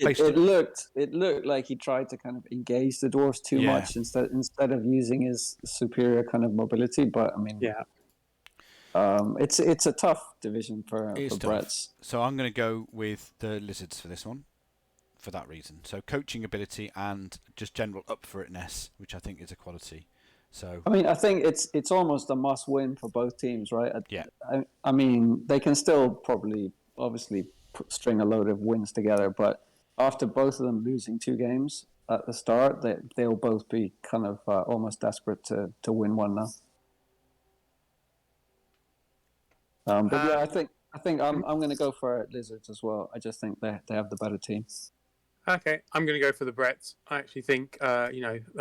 It looked like he tried to kind of engage the dwarves too much instead of using his superior kind of mobility. But I mean, it's a tough division for Bretts. So I'm going to go with the Lizards for this one, for that reason. So coaching ability and just general up for itness, which I think is a quality. So I mean, I think it's almost a must win for both teams, right? Yeah. I mean, they can still probably obviously string a load of wins together, but after both of them losing 2 games at the start, they'll both be kind of almost desperate to win one now. I think I'm going to go for Lizards as well. I just think they have the better team. Okay, I'm going to go for the Bretts. I actually think a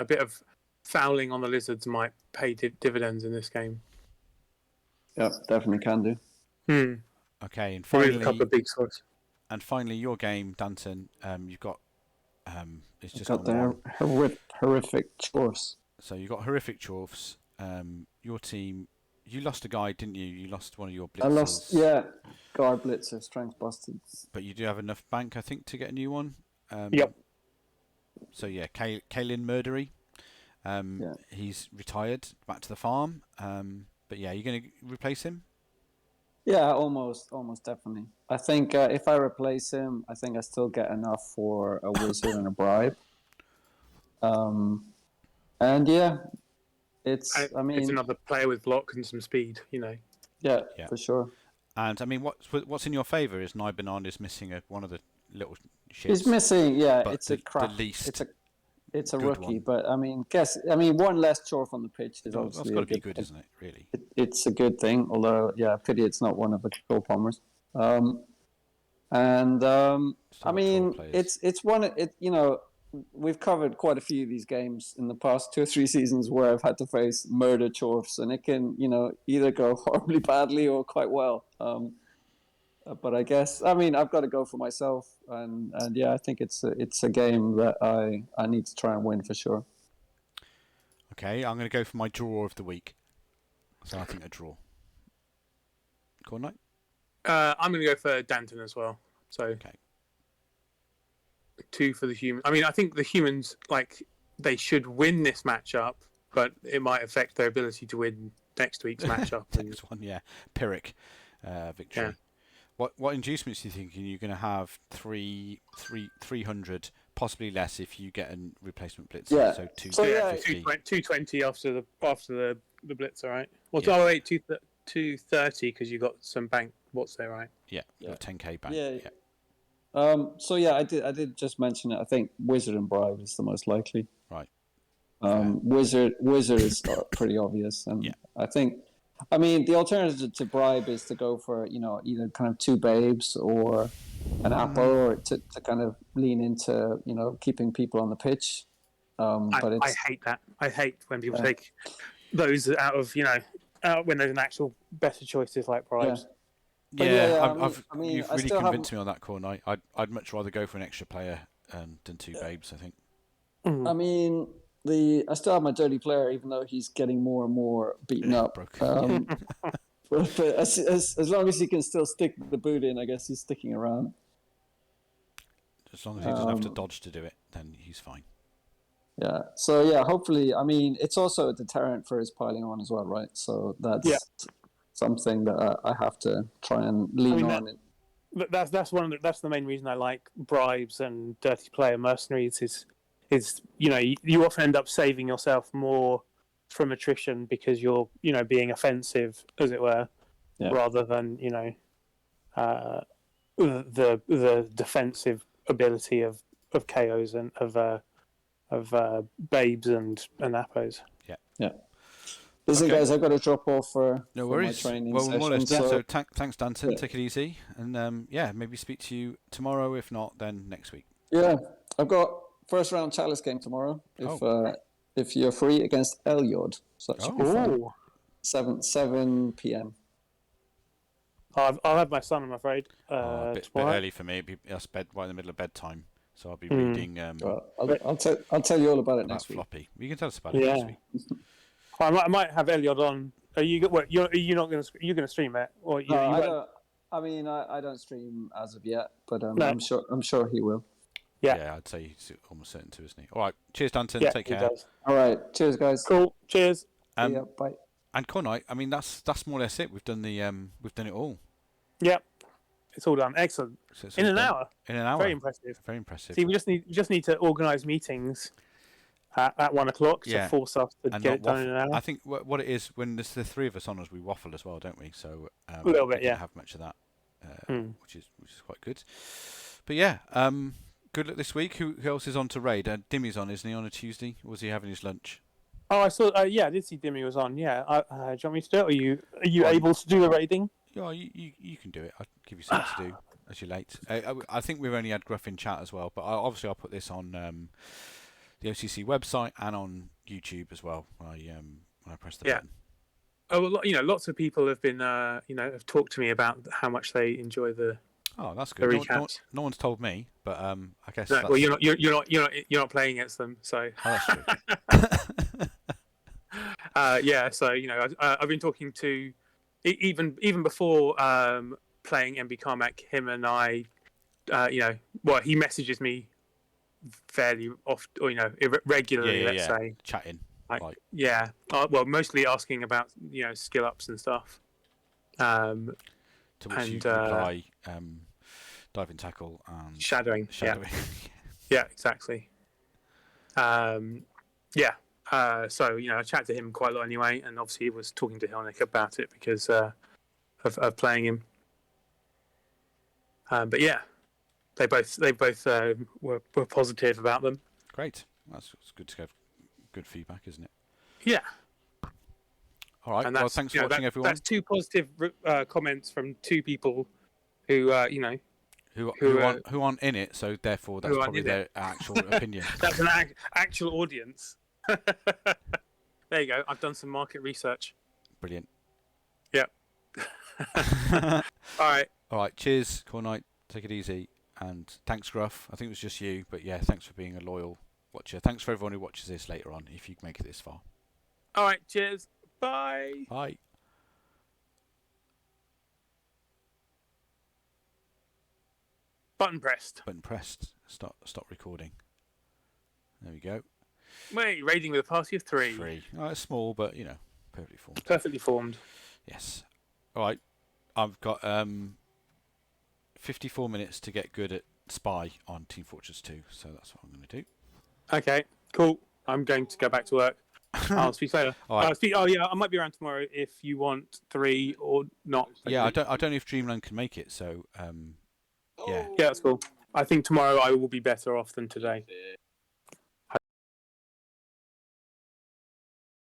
bit of fouling on the Lizards might pay dividends in this game. Yeah, definitely can do. Okay, and finally finally a couple of big scores. And finally, your game, Danton. You've got it's just Got on the one. horrific chores. So you got horrific dwarfs. Your team, you lost a guy, didn't you? You lost one of your blitzers. I lost, yeah, guard blitzer, strength busted. But you do have enough bank, I think, to get a new one. Yep. So yeah, Kaelin Murdery. He's retired, back to the farm. But yeah, you're going to replace him? Yeah, almost definitely. I think if I replace him, I think I still get enough for a wizard and a bribe. And yeah, it's another player with block and some speed, Yeah, for sure. And I mean, what's in your favour is Nibanon is missing one of the little shits. He's missing, yeah. But it's a crap. The least it's a good rookie, one. But I mean, one less chore on the pitch is obviously that's got to be good, isn't it? Really, it's a good thing. Although, yeah, pity it's not one of the chore bombers. I mean, it's one. We've covered quite a few of these games in the past 2 or 3 seasons where I've had to face murder chorfs, and it can, either go horribly badly or quite well. But I guess, I mean, I've got to go for myself, and yeah, I think it's a game that I need to try and win for sure. Okay, I'm going to go for my draw of the week. So I think a draw. Khornight? I'm going to go for Danton as well. So. Okay. 2 for the human. I mean, I think the humans, they should win this matchup, but it might affect their ability to win next week's matchup. Next one, yeah. Pyrrhic victory. Yeah. What inducements do you think you're going to have? 300, possibly less if you get a replacement blitzer. Yeah. So 220 after the blitzer, right? Well, yeah. 230 because you got some bank. What's there, right? Yeah. 10k bank. Yeah. So yeah, I did just mention it. I think wizard and bribe is the most likely. Right. Wizard is pretty obvious, and I think, I mean, the alternative to bribe is to go for either kind of 2 babes or an apple, or to kind of lean into keeping people on the pitch. But I hate that. I hate when people take those out of when there's an actual better choices like bribes. Yeah. You've really convinced me on that, Khornight. I'd much rather go for an extra player than 2 babes, I think. I mean, I still have my dirty player, even though he's getting more and more beaten up. But as long as he can still stick the boot in, I guess he's sticking around. As long as he doesn't have to dodge to do it, then he's fine. Yeah. So yeah, hopefully, I mean, it's also a deterrent for his piling on as well, right? So that's something that I have to try and lean on. That's the main reason I like bribes and dirty player mercenaries is you often end up saving yourself more from attrition because you're being offensive, as it were, rather than the defensive ability of KOs and of babes and appos. Yeah. Listen, guys, I've got to drop off for no worries. My training session. So thanks, Danton. Take it easy, and maybe speak to you tomorrow. If not, then next week. Yeah, I've got first round Chalice game tomorrow. If you're free against Elyod, so that should be fun. 7 p.m. I'll have my son, I'm afraid. A bit early for me. It's right in the middle of bedtime, so I'll be reading. I'll tell you all about it next week. Floppy. You can tell us about it next week. I might have Elyod on. Are you not going to? You're going to stream it, or I don't. I mean, I don't stream as of yet, but I'm sure he will. Yeah, I'd say he's almost certain to, isn't he? All right, cheers, Danton. Take care. Does. All right, cheers, guys. Cool. Cheers. Bye. And Khornight, I mean, that's more or less it. We've done it all. Yep, it's all done. Excellent. So in an hour. In an hour. Very impressive. Very impressive. See, we just need to organise meetings at 1 o'clock to force us to get it done in an hour. I think what it is, when there's the 3 of us on us, we waffle as well, don't we? So a little bit, we don't have much of that, which is quite good. But yeah, good luck this week. Who else is on to raid? Dimmy's on, isn't he, on a Tuesday? Or was he having his lunch? Oh, I saw. I did see Dimmy was on. Yeah, do you want me to do it? Are you able to do the raiding? Yeah, you can do it. I'll give you something to do as you're late. I think we've only had Gruff in chat as well, but obviously I'll put this on the OCC website and on YouTube as well when I press the button. Oh, well, lots of people have been, have talked to me about how much they enjoy the Oh, that's the good. recaps. No one's told me, but I guess. No, That's... well, you're not playing against them, so. Oh, that's true. Yeah, so I've been talking to even before playing MB Carmack. Him and I, he messages me fairly often, or regularly. Let's say chatting. Yeah. Mostly asking about skill ups and stuff. To which you reply, diving tackle and shadowing. Yeah, exactly. Yeah. So I chat to him quite a lot anyway, and obviously he was talking to Hilnick about it because of playing him. But yeah, they both were positive about them. Great. That's good to have good feedback, isn't it? Yeah. All right. Well, thanks for watching, everyone. That's two positive comments from two people who who aren't in it, so therefore that's probably their actual opinion. That's an actual audience. There you go. I've done some market research. Brilliant. Yep. All right. Cheers, Khornight. Take it easy, and thanks, Gruff. I think it was just you, but yeah, thanks for being a loyal watcher. Thanks for everyone who watches this later on, if you make it this far. All right. Cheers. Bye. Bye. Button pressed. Button pressed. Stop recording. There we go. Wait, raiding with a party of 3. 3. Oh, it's small, but perfectly formed. Perfectly formed. Yes. All right. I've got 54 minutes to get good at Spy on Team Fortress 2, so that's what I'm going to do. Okay. Cool. I'm going to go back to work. I'll speak later. All right. I might be around tomorrow if you want 3 or not. Yeah, I don't know if Dreamland can make it, so yeah. Yeah, that's cool. I think tomorrow I will be better off than today.